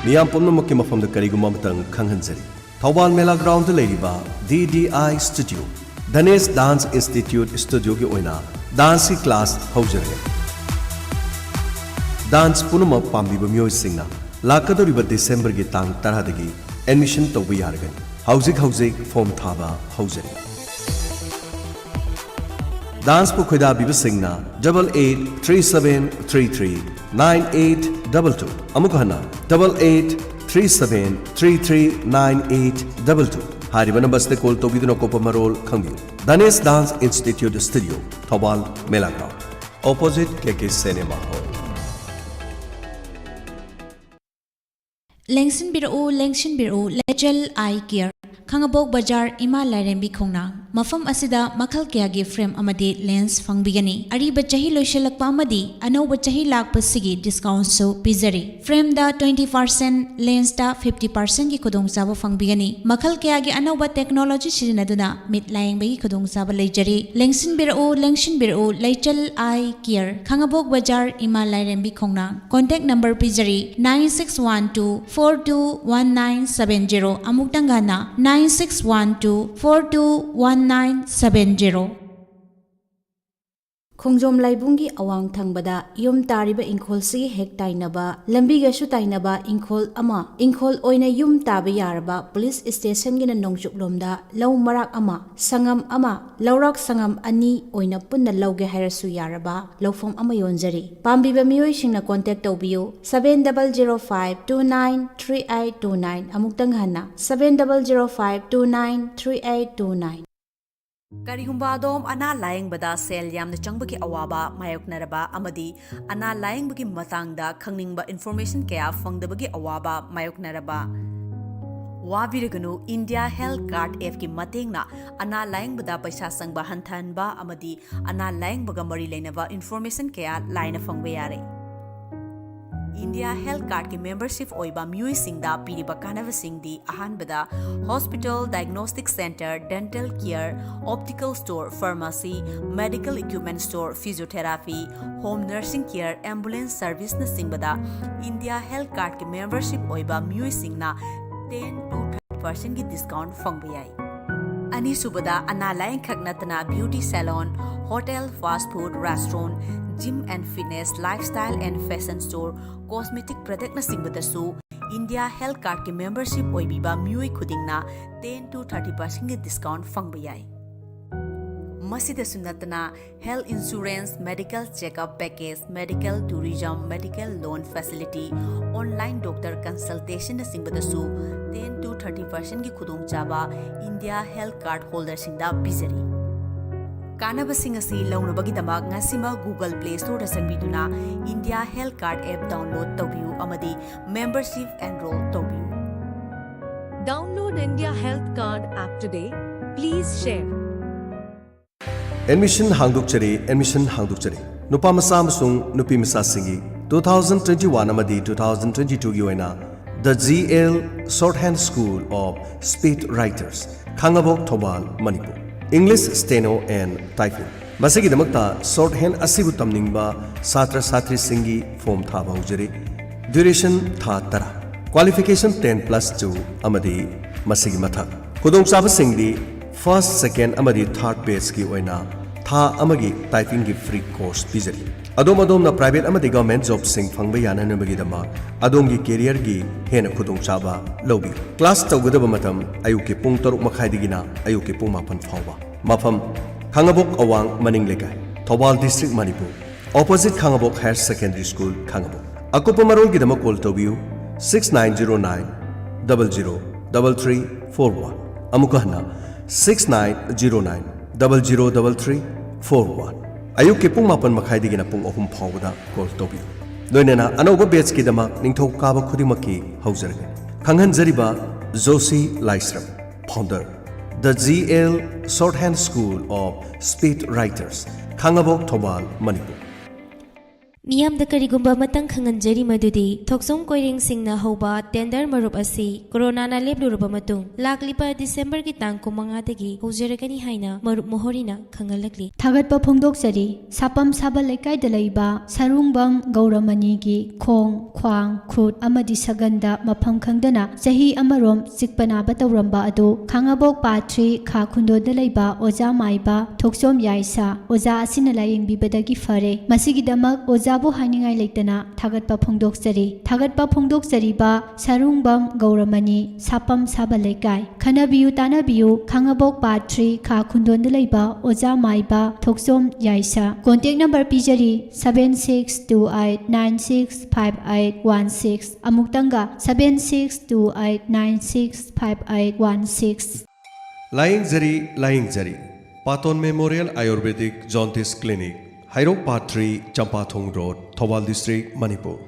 मियाम पुनमक के मफम द करिगुमा मतंग खंगहनजरी थौबाल मेला ग्राउंड लेरिबा DDI studio Dhanesh dance institute studio की ओइना डांस की क्लास हौजरगे डांस पुनमक पाम्बिबा मियोइसिंगना लाकदोरिबा डिसेंबर की तांग 10 दगी एडमिशन तौबा यारगनी हौजिक फॉर्म थाबा हौजरी डांस पु खुदाबिबसिंगना 8837339822 अमुक हना 8837339822 हारिबा नंबर से कॉल तौबिदुना कोपा मरोल खंगियो Dhanesh dance institute studio Thoubal Mela ground opposite KK cinema hall लेंसिन बिरओ लेजल आई केयर खंगबोक बाजार इमा लाइरेंबी खोंना मफम असिदा मखल कयागी फ्रेम अमदी लेंस फंगबिगनी अरीब चही लोइशलकपा अमदी अनौब चही लाकपसिगी डिस्काउंट सो पिजरी फ्रेम दा 20% लेंस दा 50% की खुदोंगचाब फंगबिगनी मखल कयागी अनौब टेक्नोलॉजी सिजनदुना मिट लायंगबगी खुदोंगचाब लेजरी लेंसिन बिरओ लेजल आई केयर खंगबोक बाजार इमा लाइरेंबी खोंना कांटेक्ट नंबर पिजरी 9612421970 अमुक्तंगाना 9612421970 खोंजोम लाइबुंगी अवांग थंगबदा युम तारिबा इंखोल से हेक ताइनबा लंबीगसु ताइनबा इंखोल ओइना युम ताबा यारबा पुलिस स्टेशन गिना नोंगचुकलोमदा लौ मराक संगम लौराक संगम अनि ओइना पुन्ना लौगे हायरसु यारबा लौफोम योंजरी पाम्बिबा मियोइसिंगना कांटेक्ट तौबियो 7005293829 अमुक्तंग हना 7005293829 करिगुम्बा दोम अना लायंगबदा सेल यामना चंगबकी अवाबा मायोकनरबा अमदी अना लायंगबकी मतांगदा खंगनिंगबा इन्फॉर्मेशन कया फंगदबगी अवाबा मायोकनरबा वाबिरगनु इंडिया हेल्थ कार्ड एप की मतेंगना अना लायंगबदा पैसा संगबा हंथनबा अमदी अना लायंगबगा मरी लेनबा इन्फॉर्मेशन कया लाइना फंगबा यारे इंडिया हेल्थ कार्ड की मेंबरशिप ओइबा म्यूइसिंगदा पीरिबा कानवसिंगदी अहानबदा hospital diagnostic centre dental care optical store pharmacy medical equipment store physiotherapy home nursing care ambulance service न सिंगबदा इंडिया हेल्थ कार्ड की मेंबरशिप ओइबा म्यूइसिंगना 10 to 30% की डिस्काउंट फंगबा याई अनीसुबदा अना लायंग खगनतना beauty salon hotel fast food restaurant gym and fitness lifestyle and fashion store cosmetic product न सिंगबदसु इंडिया हेल्थ कार्ड की मेंबरशिप ओइबिबा म्यूई खुदिंगना 10 to 30% की डिस्काउंट फंगबा याई मसिदसु नतना health insurance medical checkup package medical tourism medical loan facility online doctor consultation न सिंगबदसु 10 to 30% की खुदोंगचाबा इंडिया हेल्थ कार्ड होल्डर सिंगदा पिजरी कानबसिंग असि लौनबगिदमक ngasiमा गूगल प्ले स्टोर दा संबिदुना India health card app download तौबियु अमदी मेंबरशिप एनरोल तौबियु Download India Health Card app today. Please share. Admission हांगदुकचरी नुपा मसा अमसुंग नुपी मसा सिंगी 2021 अमदी 2022 की ओइना the GL Shorthand School of Speech Writers Khangabok Thoubal Manipur English steno and typing मसिगिदमक्ता शॉर्टहैंड असिबु तमनिंगबा छात्र छात्री सिंगी फॉर्म थाबा हौजरी ड्यूरेशन था 10 क्वालिफिकेशन 10+2 अमदी मसिगी मथक खुदोंचाबा सिंगदी फर्स्ट सेकेंड अमदी थर्ड बैच की ओइना था अमगी टाइपिंग की फ्री कोर्स पिजरी अदोमना प्राइवेट अमदी गवर्नमेंट जॉब सिंग फंगबा याननबगिदमा अदोमगी कैरियर की हेन खुदोंचाबा लौबी क्लास तौगदबा मतम अयुके पुंग 3 मखाइदिगिना अयुके पुंग 9 फावबा मफम खंगबोक अवांग मनिंग लेकाय Thoubal district Manipur opposite Khangabok higher secondary school Khangabok अकुप मरोल गिदमा कॉल तौबियु 6909003341 अमुकहना 6909003341 अयुक के पुंग 9 मखाइदिगिना पुंग 3 फावबदा कॉल तौबियु लोइनना अनौबा बैच किदमा निंथौ काबा खुदिमकी हौजरगे खंगहनजरिबा Joshi Laishram founder the GL Shorthand School of Speech Writers Khangabok Thoubal Manipur ꯃꯤꯌꯥꯝꯗ ꯀꯔꯤꯒꯨꯝꯕ ꯑꯃꯇꯪ ꯈꯪꯍꯟꯖꯔꯤ ꯃꯗꯨꯗꯤ ꯊꯣꯛꯆꯣꯝ ꯀꯣꯏꯔꯦꯡꯁꯤꯡꯅ ꯍꯧꯕ ꯇꯦꯟꯗꯔ ꯃꯔꯨꯞ ꯑꯁꯤ ꯀꯣꯔꯣꯅꯥꯅ ꯂꯦꯞꯂꯨꯔꯕ ꯃꯇꯨꯡ ꯂꯥꯛꯂꯤꯕ ꯗꯤꯁꯦꯝꯕꯔꯒꯤ ꯇꯥꯡ 15ꯗꯒꯤ ꯍꯧꯖꯔꯒꯅꯤ ꯍꯥꯏꯅ ꯃꯔꯨꯞ ꯃꯣꯍꯣꯔꯤꯅ ꯈꯪꯍꯜꯂꯛꯂꯤ꯫ ꯊꯥꯒꯠꯄ ꯐꯣꯡꯗꯣꯛꯆꯔꯤ ꯁꯥꯄꯝ ꯁꯥꯕ ꯂꯩꯀꯥꯏꯗ ꯂꯩꯕ ꯁꯔꯨꯡꯕꯝ ꯒꯧꯔꯃꯅꯤꯒꯤ ꯈꯣꯡ ꯈ꯭ꯋꯥꯡ ꯈꯨꯠ ꯑꯃꯗꯤ ꯁꯒꯟꯗ ꯃꯐꯝ ꯈꯪꯗꯅ ꯆꯍꯤ ꯑꯃꯔꯣꯝ ꯆꯤꯛꯄ ꯅꯥꯕ ꯇꯧꯔꯝꯕ ꯑꯗꯨ ꯈꯥꯡꯉꯕꯣꯛ ꯄꯥꯠ 3 ꯈꯥ ꯈꯨꯟꯗꯣꯟꯗ ꯂꯩꯕ ꯑꯣꯖꯥ ꯃꯥꯏꯕ ꯊꯣꯛꯆꯣꯝ ꯌꯥꯏꯁꯥ ꯑꯣꯖꯥ ꯑꯁꯤꯅ ꯂꯥꯌꯦꯡꯕꯤꯕꯗꯒꯤ ꯐꯔꯦ꯫ ꯃꯁꯤꯒꯤꯗꯃꯛ ꯑꯣꯖꯥꯕꯨ ꯍꯥꯏꯅꯤꯡꯉꯥꯏ ꯂꯩꯇꯅ ꯊꯥꯒꯠꯄ ꯐꯣꯡꯗꯣꯛꯆꯔꯤ꯫ ꯊꯥꯒꯠꯄ ꯐꯣꯡꯗꯣꯛꯆꯔꯤꯕ ꯁꯔꯨꯡꯕꯝ ꯒꯧꯔꯃꯅꯤ ꯁꯥꯄꯝ ꯁꯥꯕ ꯂꯩꯀꯥꯏ ꯈꯟꯅꯕꯤꯌꯨ ꯇꯥꯅꯕꯤꯌꯨ ꯈꯥꯡꯉꯕꯣꯛ ꯄꯥꯠ 3 ꯈꯥ ꯈꯨꯟꯗꯣꯟꯗ ꯂꯩꯕ ꯑꯣꯖꯥ ꯃꯥꯏꯕ ꯊꯣꯛꯆꯣꯝ ꯌꯥꯏꯁꯥ꯫ ꯀꯣꯟꯇꯦꯛ ꯅꯝꯕꯔ ꯄꯤꯖꯔꯤ 7628965816 ꯑꯃꯨꯛꯇꯪꯒ 7628965816 ꯂꯥꯌꯦꯡꯖꯔꯤ ꯄꯥꯇꯣꯟ ꯃꯦꯃꯣꯔꯤꯌꯦꯜ ꯑꯥꯌꯨꯔꯕꯦꯗꯤꯛ ꯖꯣꯟꯇꯤꯁ clinic Heirok part 3 Champathong road Thoubal district Manipur.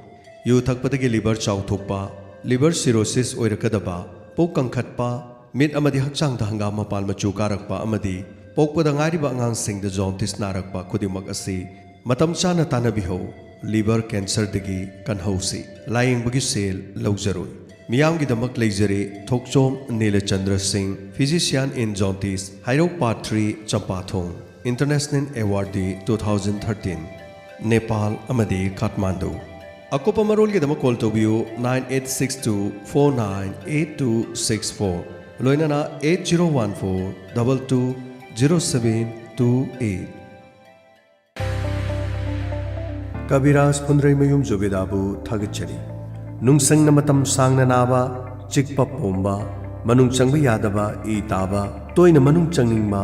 ꯌꯨ ꯊꯛꯄꯗꯒꯤ ꯂꯤꯚꯔ ꯆꯥꯎꯊꯣꯛꯄ ꯂꯤꯚꯔ ꯁꯤꯔꯣꯁꯤꯁ ꯑꯣꯏꯔꯛꯀꯗꯕ ꯄꯨꯛ ꯀꯪꯈꯠꯄ ꯃꯤꯠ ꯑꯃꯗꯤ ꯍꯛꯆꯥꯡꯗ ꯍꯪꯒꯥꯝ ꯃꯄꯥꯜ ꯃꯆꯨ ꯀꯥꯔꯛꯄ ꯑꯃꯗꯤ ꯄꯣꯛꯄꯗ ꯉꯥꯏꯔꯤꯕ ꯑꯉꯥꯡꯁꯤꯡꯗ ꯖꯣꯟꯇꯤꯁ ꯅꯥꯔꯛꯄ ꯈꯨꯗꯤꯡꯃꯛ ꯑꯁꯤ ꯃꯇꯝ ꯆꯥꯅ ꯇꯥꯟꯅꯕꯤꯍꯧ꯫ ꯂꯤꯚꯔ ꯀꯦꯟꯁꯔꯗꯒꯤ ꯀꯟꯍꯧꯁꯤ ꯂꯥꯌꯦꯡꯕꯒꯤ ꯁꯦꯜ ꯂꯧꯖꯔꯣꯏ꯫ ꯃꯤꯌꯥꯝꯒꯤꯗꯃꯛ ꯂꯩꯖꯔꯦ ꯊꯣꯛꯆꯣꯝ ꯅꯤꯂꯆꯟꯗ꯭ꯔ ꯁꯤꯡ ꯐꯤꯖꯤꯁꯤꯌꯥꯟ ꯏꯟ jaundice Heirok part 3 Champathong international awardee 2013 Nepal अमदी काठमांडू। अकुप मरोलगीदम कॉल तौबियु 9862498264 लोइनना 8014220728। कबीराज फुंद्रैमयुम जोबेदाबु थागचरी नुंसंग मतम सांगना नाबा चिकप पोंबा मनुंग चंग यादबा ई ताबा तोयना मनुंग चंगनिंगमा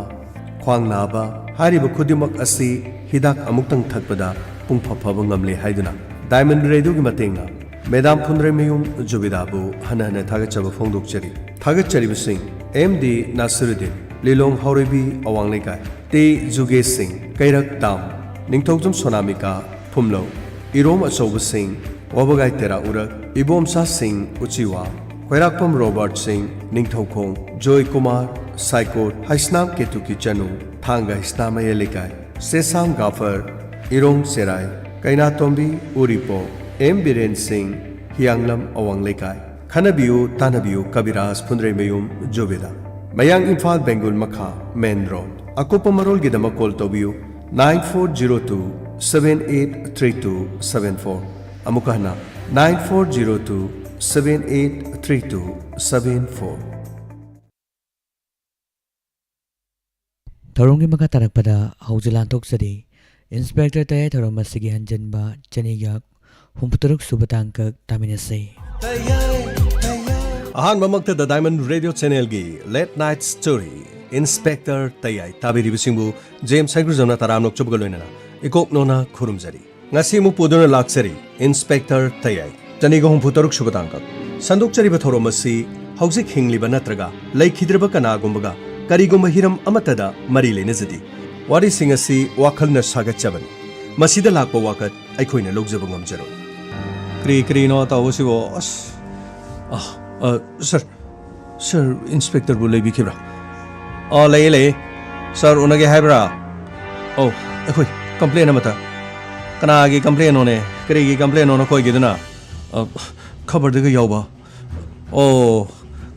ख्वांग नाबा हारिबा खुदिमक असि हिदाक अमुक्तंग थकपदा पुंगफफब ngamle हाइदुना डायमंड रेडियोगी मतेंगना मेदाम फुंद्रैमयुम जोबेदाबु हनहन थागचब फोंदोकचरी। थागचरीबसिंग एमडी नासिरुद्दीन लिलोंग हौरेबी अवांगलेकाय टी जुगेश सिंह कैरक दाम निंगथौजम सोनामिका फुमलो इरोम अचौब सिंह वबगाई तेरा उरक इबोमसा सिंह उचिवा खैराकपम रॉबर्ट सिंह निंगथौखोंग जॉय कुमार साइकोट हाइस्नाम केतुकी चनु थांगा हिस्नाम लेकाय सेसाम गाफर इरोंग सेराय कैनातोंबी उरिपो एम बीरेन सिंह हियांगलम अवांग लेकाय खनबियु तानबियु कबीराज फुंद्रैमयुम जोबेदा मयांग इम्फाल बेंगुल मखा मेन रोड। अकुप मरोल गिदम कॉल तौबियु 9402783274 अमुकहना 9402783274। थौरंगी मखा तारकपदा हौजलान तोक्सरी इंस्पेक्टर तय थौरम मसिगी हंजनबा चनियाक हुंपुतरुक सुबतांकक तामिनसे। अहान ममक्ता द डायमंड रेडियो चैनल की लेट नाइट स्टोरी इंस्पेक्टर तयाई ताबिरिबिसिंगबु जेम्स साइग्रुजमना तरामनोक चुबगलोइनना इकोकनोना खुरुमजरी ngasi mu puduna laksari inspector तयाई चनिगा हुंपुतरुक सुबतांकक संदोकचरिबा थौरम असि हौजिक हिंगलिबा नत्रगा लैखिद्रबा कनागुंबगा करिगुंबा हिरम अमतदा मरी लेनजदी वारिसिंग असि वाखलना सागचबनी मसिदा लाकपा वाकत अखोइना लौजबा ngamjaro क्री नो तावसिबो अस सर इंस्पेक्टर बु लेबिखिब्रा ले सर उनगे हाइब्रा ओ अखोइ कंप्लेन अमता कनागी कंप्लेन होने करीगी कंप्लेन होना कोई गिदना खबर दगे यावबा ओ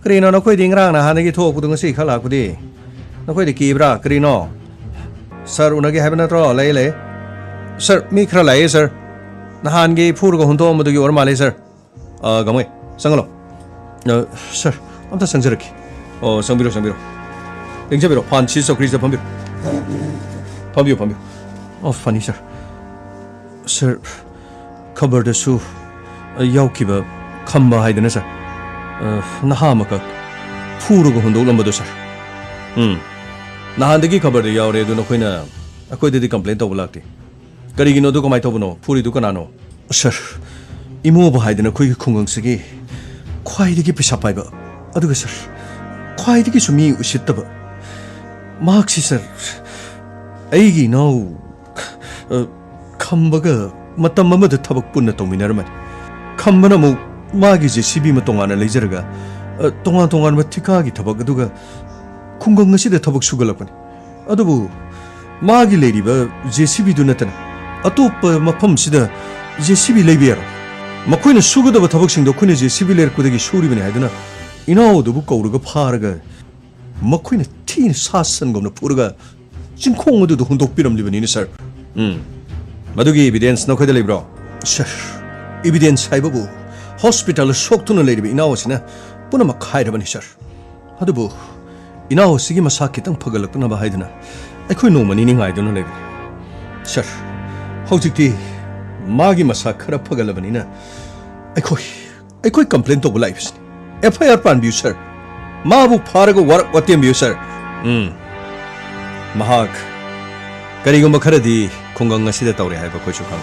करीनो न कोई दिंगरांग ना हानेगी थोकपुदु ngasi खलाकुदि नखोइ दि कीब्रा करीनो सर उनगे हाइबना त्रो ले सर मी खरा लाए सर नहानगे फुरगो हुंतो मदुगी और माले सर गमगे संगलो सर अमता संजरकी ओ संबिरो लिंजबिरो फानसी सौकरी से फंबियो ओ फनी सर खबर दसु यावकिबा खम्बा हाइदना सर नहामक फुरगो हुंदोलंबदो सर नहानदगी खबर दे यावरे दु नखोइना अखोइदि कंप्लेन तौब लाक्ति करिगिनो दु कमाय तौबनो फुरी दु कनानो सर इमो हाइदना खोइ खुंगंसगी ख्वाइदगी पैसा पाइबा अदुगा सर ख्वाइदगी सुमी उसितबा मार्क्सी सर अइगी नो खम्बगा मतम अमद थबक पुन्ना तौमिनरमनि खम्बना मु मागी जेसीबी म तोंगाना लेजरगा तोंगान म थिकागी थबक अदुगा खुंगंग असिदा थबक सुगलपनि अदुबु मागी लेरिबा जेसीबी दु नतना ꯑꯇꯣꯞꯄ ꯃꯐꯝꯁꯤꯗ JCB ꯂꯩꯕ ꯌꯥꯔꯣꯏ ꯃꯈꯣꯏꯅ ꯁꯨꯒꯗꯕ ꯊꯕꯛꯁꯤꯡꯗꯣ ꯑꯩꯈꯣꯏꯅ JCB ꯂꯩꯔꯛꯄꯗꯒꯤ ꯁꯨꯔꯤꯕꯅꯤ ꯍꯥꯏꯗꯨꯅ 이나오도부 거우르가 파르가 먹고이네 티는 사선 겁나 푸르가 징콩어도 혼독비럼리버니니 서 마두기 에비덴스 너코이들 리브로 서 에비덴스 하이버부 호스피탈 속투는 레이비 이나오시나 뿌나마 카이르버니 서 하두부 이나오시기 마사키 땅 퍼글럭나 바하이드나 아이코이 노마니니 nga이도는 레이비 서 호직티 마기 마사 크라 퍼글러버니나 아이코이 컴플레인 토브 라이프스니 FIR पानबियु sir माबु Fargo work वतेमबियु sir महाक करिगुम खरदी खुंगंग असिदा तौरे हाइबा खोइसु खां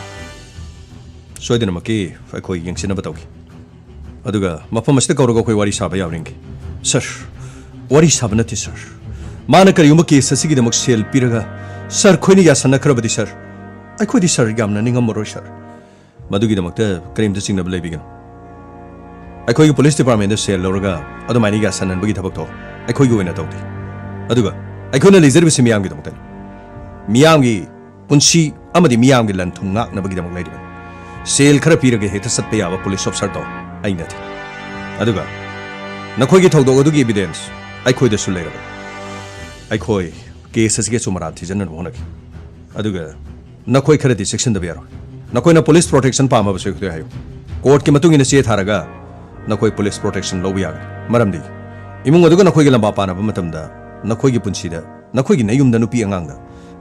सोइदनमकी अखोइ यंगसिना बताउगी अदुगा मफम असिदा कौरगो खोइ वारी साबा यावरिंगे सर वारी साबा नति सर माना करिगुम केस असिगिदमक सेल पिरगा सर खोइनि यासना खरबदी सर अखोइदि सर यामना निंगमरो सर मदुगिदमकता करिमदा सिंगनब लेबिगन अखोई पुलिस डिपार्टमेंट सेल लौरगा अदुमाइनि गा सननबगी थबक थो अखोई गो वेना तौदि अदुगा अखोइना लेजरबिसि मियामगी दमतन मियामगी पुंसी अमदि मियामगी लन थुम ngaknabagi दमक लैदिबन सेल खरा पिरगे हेता सत्पे याबा पुलिस ऑफिसर तो आइनाथि अदुगा नखोइगी थौदोग अदुगी एविडेंस अखोइदा सु लैरबा अखोइ केस असगे सुमरा थिजन होनगी अदुगा नखोइ खरदि सेक्शन द बियारो नखोइना पुलिस प्रोटेक्शन पामा बसु खदे हायो कोर्ट के मतुंगिना से थारगा नखोई पुलिस प्रोटेक्शन लौब यागनी मरमदी इमुंग अदुगा नखोइगी लंबा पानाबा मतमदा नखोइगी पुंसीदा नखोइगी नयुमदा नुपी अंगांगदा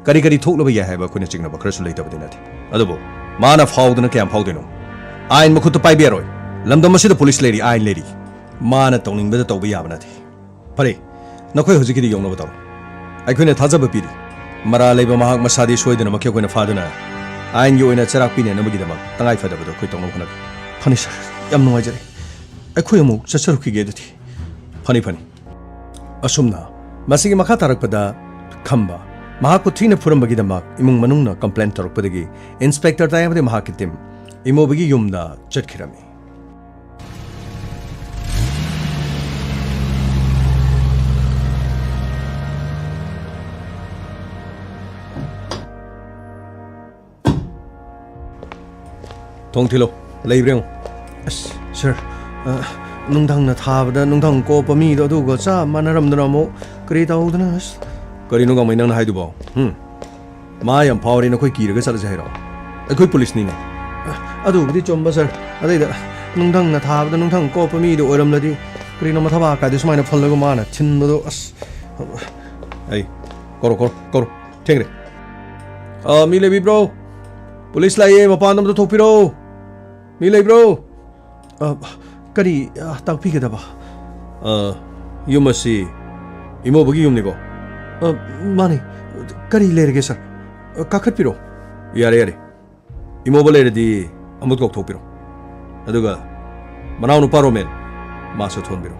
करी करी थोकलबा याय हाइबा खोइना चिंगनबा खरसु लैतबदि नाथि अदुबो माना फाउदना क्याम फाउदेनो आइन मखुत पाइबेरोय लमदम मसिदा पुलिस लेरी आइन लेरी माना तौनिंगबदा तौबा याबा नाथि फरे नखोइ हुजिकिदि यौनबा तौ आइखोइना थाजबा पिरि मरा लेबा महाक मसादि सोइदना मखे खोइना फादना आइन योइना चराक पिने नमगिदमा तंगाइ फदबदो खोइ तौनो होनबि फनि सर याम नुवाइजरे अखोई अमुक चचरुखिगे दुथि फनि फनि असुमना मसिगी मखा तारकपदा खंबा महाकु थीना फुरमबगिदमा इमुंग मनुंगना कंप्लेंट तोरकपदगी इंस्पेक्टर तायबदे महाकि टीम इमोबगी युमदा चटखिरमी थोंथिलो लेब्रें सर नुंथंगना थाबदा नुंथंग कोप मीदो अदुगा चा मानरमदना मो करि तौदना करिनो गमै नंगना हाइदुबो मा याम फावरि नखोइ किरगा चलजे हाइरो अखोइ पुलिस निने अदुबदि चोंबा सर अदैदा नुंथंगना थाबदा नुंथंग कोप मीदो ओरमलदि करिनो मथबा कादि सुमाइना फलगो माना थिनबदो अस आई करो करो करो ठेंगरे मी लेबि ब्रो पुलिस लाइए मपानदम तो थोपिरो मी लेबि ब्रो करी ताकपीगदबा युमसी इमोबगी युमनिको माने करी लेरगे सर काखतपिरो यारे यारे इमोब लेरदि अमुत कौथोपिरो अदुगा मनाउ नुपारो मेन मासो थोनबिरो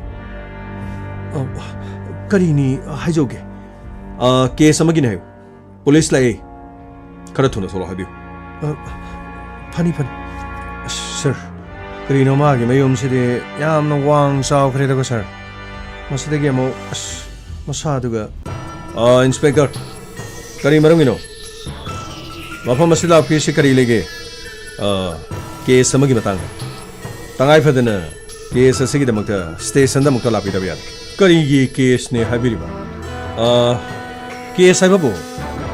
करीनी हाइजोगे केस अमगिने हायो पुलिस लाइए खरा थुना सोलो हाबियो फनी फनी सर करीनो मागी मयुमसिदि यामना वांग सावख्रेदगो सर मसिदगी अमो मसादुगा इंस्पेक्टर करी मरंगिनो मफम मसिदा आपकी करी लेगे केस अमगी मतंग तंगाइ फदना केस असिगिदमक्ता स्टेशन दमक्ता लापिदबा याद करीगी केस ने हाबिरिबा केस हाइबबो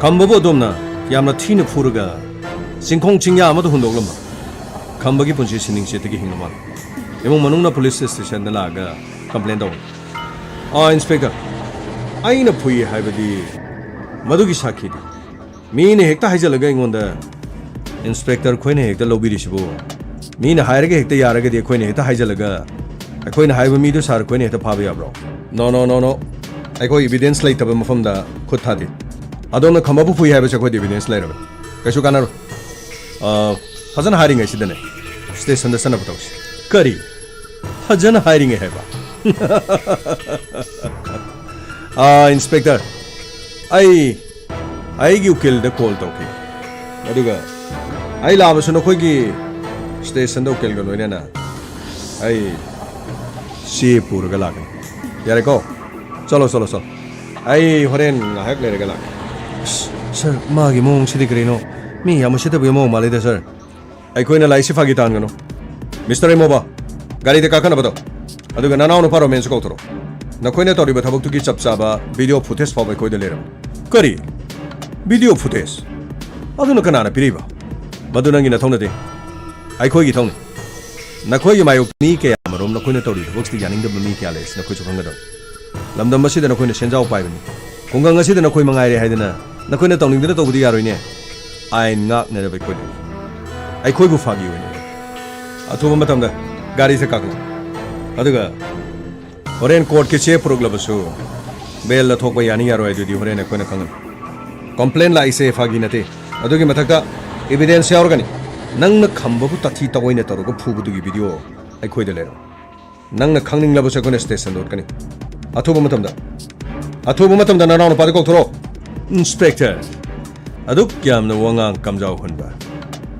खंबबो दोमना यामना थीना फुरगा सिंखों चिंया अमदो हुंदोगलमा खंबगी पुंसी सिनिंगसेतगी हिंगमा एमंग मनुंगना पुलिस स्टेशन दा लागा कंप्लेन दो इंस्पेक्टर आइना फुई हाइबदी मदुगी साखीदी मीने हेक्ता हाइजलगा इंगोंदा इंस्पेक्टर खोइने हेक्ता लोबिरिसिबो मीने हायरगे हेक्ता यारगदी खोइने हेक्ता हाइजलगा अखोइना हाइबा मीदो सार खोइने हेक्ता फाबा याब्रो नो नो नो नो अखोइ एविडेंस लैतबा मफमदा खुद थादि अदोमना खंबाबु फुई हाइबा सखोइ एविडेंस लैरबा कैसु कानारो फजन हायरिंग सिदने स्टेशन सन बताओ करी फजन हायरिंग है बा इंस्पेक्टर आई की उकिल द कॉल तौकी अदुगा आई लाबसु नखोइगी स्टेशन द उकिल ग लोइना आई सी पुरगा लागन यारे को चलो चलो चलो आई होरेन हाक लेरगा लाग सर मागी मोंग सिदि करिनो मी याम उसितब यमो मालेदे सर अखोइना लाइसि फागी तानगनो मिस्टर इमोबा गाड़ी दे काखना बतो अदुगा नानाव नुपा रोमेंस कौथरो नखोइना तौरिबा थबक्तुगी चपचाबा वीडियो फुटेज फाव अखोइदा लेरम करी वीडियो फुटेज अदुना कनाना पिरिबा मदु नंगी नथौनदे अखोइगी थौनी नखोइगी मायोक मी के अमरोम नखोइना तौरि थबक्सति यानिंगदब मी के आलेस नखोइसु खंगदम लमदम मसिदा नखोइना सेंजाव पाइबनी खुंगंग असिदा नखोइ मंगाइरे हाइदना नखोइना तौनिंगदना तौबुदि यारोइने आइन ngaknaraba अखोइदे अखोइबु फागी ओइने अथुबा मतमदा गाड़ी से काकलो अदुगा होरेन कोर्ट के चे पुरुगलबसु बेल लथोकबा यानी यारो अदुदि होरेन अखोइना खंगन कंप्लेन लाइसे फागी नते अदुगी मथकता एविडेंस यावरगनी नंगना खंबबु तथि तवइने तरुगो फुबुदुगी वीडियो अखोइदा लेरो नंगना खंगनिंगलबसु अखोइना स्टेशन दोटकनी अथुबा मतमदा नानाव पादे कोथरो इंस्पेक्टर अदुक यामना वंगांग कमजाव हनबा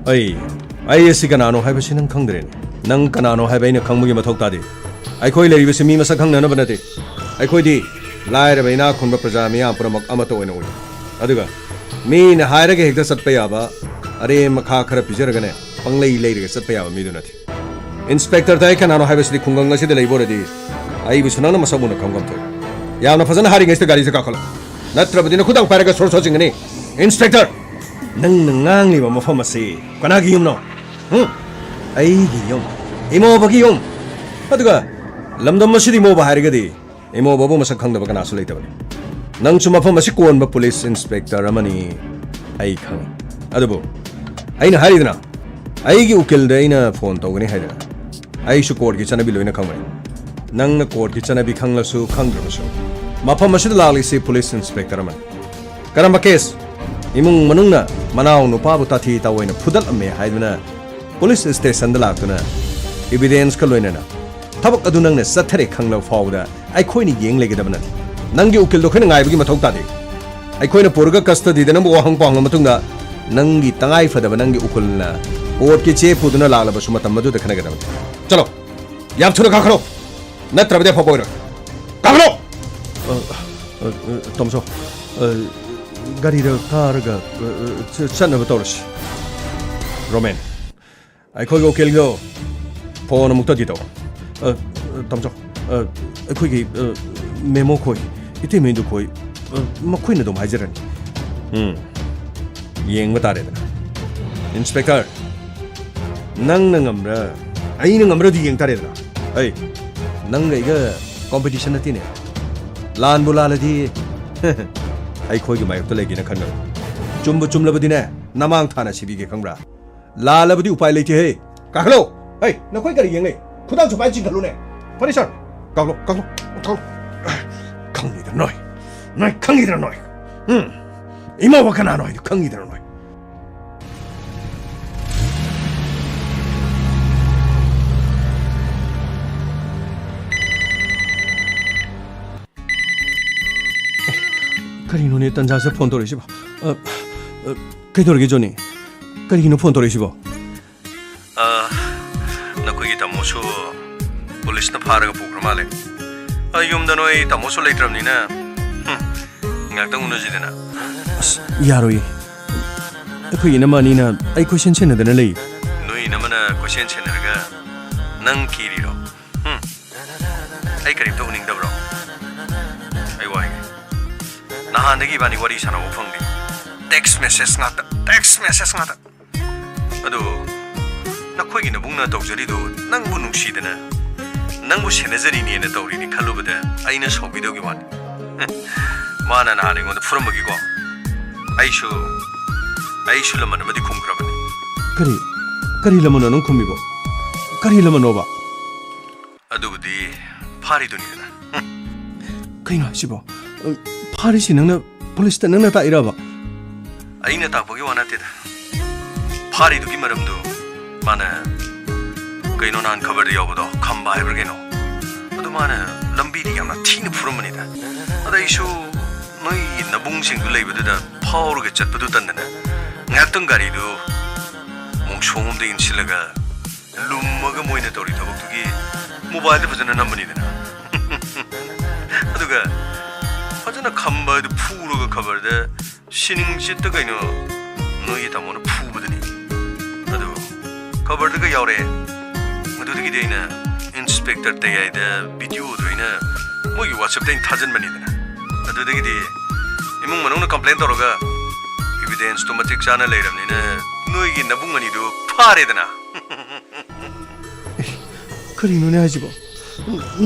आई एसी कनानो हाइबसि नंग खंगद्रेने नंग कनानो हाइबैना खंगमुगी मथौ तादे अखोइ लेरिबसि मी मसक खंगनब नते अखोइदि लाइरबैना खुनबा प्रजा मियाम पुरमक अमतो ओइना ओइ अदुगा मीना हाइरगे हेक्ता सत्पा याबा अरे मखा खरा पिजरगने पंगलै लेरिगे सत्पा याबा मीदु नथि इंस्पेक्टर ताइ कनानो हाइबसि खुंगंग असिदा लेइबोरदि आइबसु नंगना मसबुना खंगम थोइ यामना फजन हारिङैसि गाड़ी से काखलो नत्रबदिना खुदां पाइरगा सोर सोजिंगने इंस्पेक्टर नंग ngangliba mafam ase kanagi yumno aigi yum imo bagi yum aduga lamdam masidi mo ba harigadi imo babu masak khangdaba kana su leitabani nang chu mafam asi konba police inspector amani ai khang adubo aina haridna aigi ukil da aina phone tawgani haidana ai su court gi chanabi loina khangmai nang na court gi chanabi khanglasu khangdrabasu mafam asida lagli se police inspector amani karamba case इमुंग मनुंगना मनाव नुपाबु ताथि तावैना फुदल अमे हाइदना police station दा लाक्तुना evidence का लोइना थबक अदु नंगने सथरे खंगलो फावदा आइखोइनि Young लेगदबना नंगी उकिल दो खैना गाइबगी मथौ तादे आइखोइना पुरगा custody दे नंबो वहंग पांग मतुंगा नंगी तंगाइ फदब नंगी उकुलना कोर्ट के चे पुदुना लागलबसु मतम मदु दखना गदबना चलो याम थुना काखलो नत्रबदे फबोइरो काखलो तमसो गाड़ी कारगा चन्नब तौरसी रोमेन अखोइगो उकिलगो फोन अमुक्ता दितो तमसो अखोइगी मेमो खोइ इतेमेंदु खोइ मखोइना दम हाइजरन येंग तारेदना इंस्पेक्टर नंग नंगमरा आइना ngमरदि येंग तारेदना ऐ नंग इगा कंपटीशन नतिने लान बुलालदि अखोइगी मायक्ता लेगिना खन्नो चुम्बु चुमलबदिने नमांग थाना सिबिगे खंब्रा लालबदि उपाय लेति हे काखलो हे नखोइ करि येंगे खुदां छपाइ जिंगलुने फरि सर काखलो खंगिदर नय खंगिदर नय इमा वकना नय खंगिदर नय करिनोने तंजा से फोन तोरेसिबो कइदोरगे जोनी करिनो फोन तोरेसिबो नखोइगी तमोसु पुलिस न फारगा पुक्रमाले युमदा नोइ तमोसु लेत्रमनिना ngaktang unajidena yaroy अखोइ नमानिना आई क्वेश्चन सेनदना लई नोइ नमना क्वेश्चन सेनरगा नंग किरिरो आई करिम तो उनिंग दब्रो आई वाइ नहानदगी बानी वारी सानाव फंगदे टेक्स्ट मेसेज ngata अदो नखोइगी नबुंगना तौजरिदो नंगबु नुंगसिदना नंगबु सेनजरिनि ने तौरिनि खलुबदा आइना सौबिदोगी वान माना नहानिगोंद फुरमगिगो आइसु लमन बदि खुमग्रबने करी लमन नं खुमिबो करी लमनोबा अदुबदि फारिदुनिना कइनो हासिबो फारिसि नंना पुलिस त नंना ताइराबा आइना तापगि वानातेदा फारिदुगी मरमदु माना कइनो नान खबर दियोबदो खम्बा हाइब्रगेनो अदु माना लंबीदि यामना thin फुरमनिदा अदाइसु नोइ नबुंसिंदु लेबदुदा फावरगे चटपदु तन्दना ngaktung gari du mong songom de insilaga lummaga moina tori thabuktugi mobile de fajana namani dana aduga fajana khamba du phuruga khabar de sining chitta kaino ꯅꯣꯏꯒꯤ ꯇꯥꯃꯣꯅ ꯐꯨꯕꯗꯅꯤ ꯑꯗꯨ ꯈꯕꯔꯗꯒ ꯌꯥꯎꯔꯛꯑꯦ ꯃꯗꯨꯗꯒꯤꯗꯤ ꯑꯩꯅ ꯏꯟꯁꯄꯦꯛꯇꯔ ꯇꯌꯥꯏꯗ ꯚꯤꯗꯤꯑꯣꯗꯣ ꯑꯩꯅ ꯃꯣꯏꯒꯤ ꯋꯥꯆꯞꯇ ꯑꯩꯅ ꯊꯥꯖꯤꯟꯕꯅꯤꯗꯅ ꯑꯗꯨꯗꯒꯤꯗꯤ ꯏꯃꯨꯡ ꯃꯅꯨꯡꯅ ꯀꯝꯄ꯭ꯂꯦꯟ ꯇꯧꯔꯒ ꯏꯕꯤꯗꯦꯟꯁꯇꯣ ꯃꯇꯤꯛ ꯆꯥꯅ ꯂꯩꯔꯕꯅꯤꯅ ꯅꯣꯏꯒꯤ ꯅꯕꯨꯡ ꯑꯅꯤꯗꯨ ꯐꯥꯔꯦꯗꯅ ꯀꯔꯤꯅꯣꯅꯦ ꯍꯥꯏꯁꯤꯕꯣ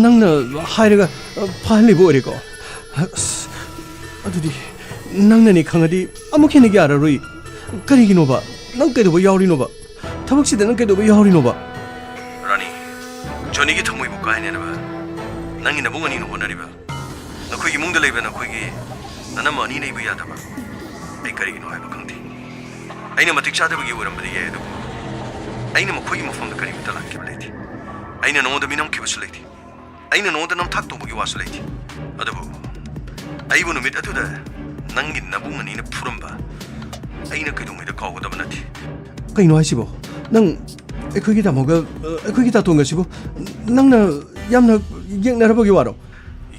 ꯅꯪꯅ ꯍꯥꯏꯔꯒ ꯐꯥꯍꯜꯂꯤꯕ ꯑꯣꯏꯔꯦꯀꯣ ꯑꯗꯨꯗꯤ ꯅꯪꯅꯅꯦ ꯈꯪꯉꯗꯤ ꯑꯃꯨꯛ ꯍꯦꯟꯅ ꯌꯥꯔꯔꯣꯏ ꯀꯔꯤꯒꯤꯅꯣꯕ ꯅꯪ ꯀꯩꯗꯧꯕ ꯌꯥꯎꯔꯤꯅꯣꯕ ꯊꯕꯛꯁꯤꯗ ꯅꯪ ꯀꯩꯗꯧꯕ ꯌꯥꯎꯔꯤꯅꯣꯕ ꯔꯥꯅꯤ ꯖꯣꯅꯤꯒꯤ ꯊꯃꯣꯏꯕꯨ ꯀꯥꯏꯅꯅꯕ ꯅꯪꯒꯤ ꯅꯕꯨꯡ ꯑꯅꯤꯅ ꯍꯣꯠꯅꯔꯤꯕ ꯅꯈꯣꯏꯒꯤ ꯏꯃꯨꯡꯗ ꯂꯩꯕ ꯅꯈꯣꯏꯒꯤ ꯅꯅꯝꯃ ꯑꯅꯤ ꯂꯩꯕ ꯌꯥꯗꯕ ꯑꯩ ꯀꯔꯤꯒꯤꯅꯣ ꯍꯥꯏꯕ ꯈꯪꯗꯦ ꯑꯩꯅ ꯃꯇꯤꯛ ꯆꯥꯗꯕꯒꯤ ꯑꯣꯏꯔꯝꯕꯗꯤ ꯌꯥꯏ ꯑꯗꯨꯕꯨ ꯑꯩꯅ ꯃꯈꯣꯏꯒꯤ ꯃꯐꯝꯗ ꯀꯔꯤꯃꯇ ꯂꯥꯛꯈꯤꯕ ꯂꯩꯇꯦ ꯑꯩꯅ ꯅꯉꯣꯟꯗ ꯃꯤꯅꯝꯈꯤꯕꯁꯨ ꯂꯩꯇꯦ ꯑꯩꯅ ꯅꯉꯣꯟꯗ ꯅꯝꯊꯥꯛ ꯇꯧꯕꯒꯤ ꯋꯥꯁꯨ ꯂꯩꯇꯦ ꯑꯗꯨꯕꯨ ꯑꯩꯕꯨ ꯅꯨꯃꯤꯠ ꯑꯗꯨꯗ ꯅꯪꯒꯤ ꯅꯕꯨꯡ ꯑꯅꯤꯅ ꯐꯨꯔꯝꯕ ꯑꯩꯅ ꯀꯩꯗꯧꯉꯩꯗ ꯀꯥꯎꯒꯗꯕ ꯅꯠꯇꯦ ꯀꯩꯅꯣ ꯍꯥꯏꯁꯤꯕꯣ ꯅꯪ ꯑꯩꯈꯣꯏꯒꯤ ꯇꯥꯃꯣꯒ ꯑꯩꯈꯣꯏꯒꯤ ꯇꯥꯇꯣꯟꯒꯁꯤꯕꯨ ꯅꯪꯅ ꯌꯥꯝꯅ ꯌꯦꯛꯅꯔꯕꯒꯤ ꯋꯥꯔꯣ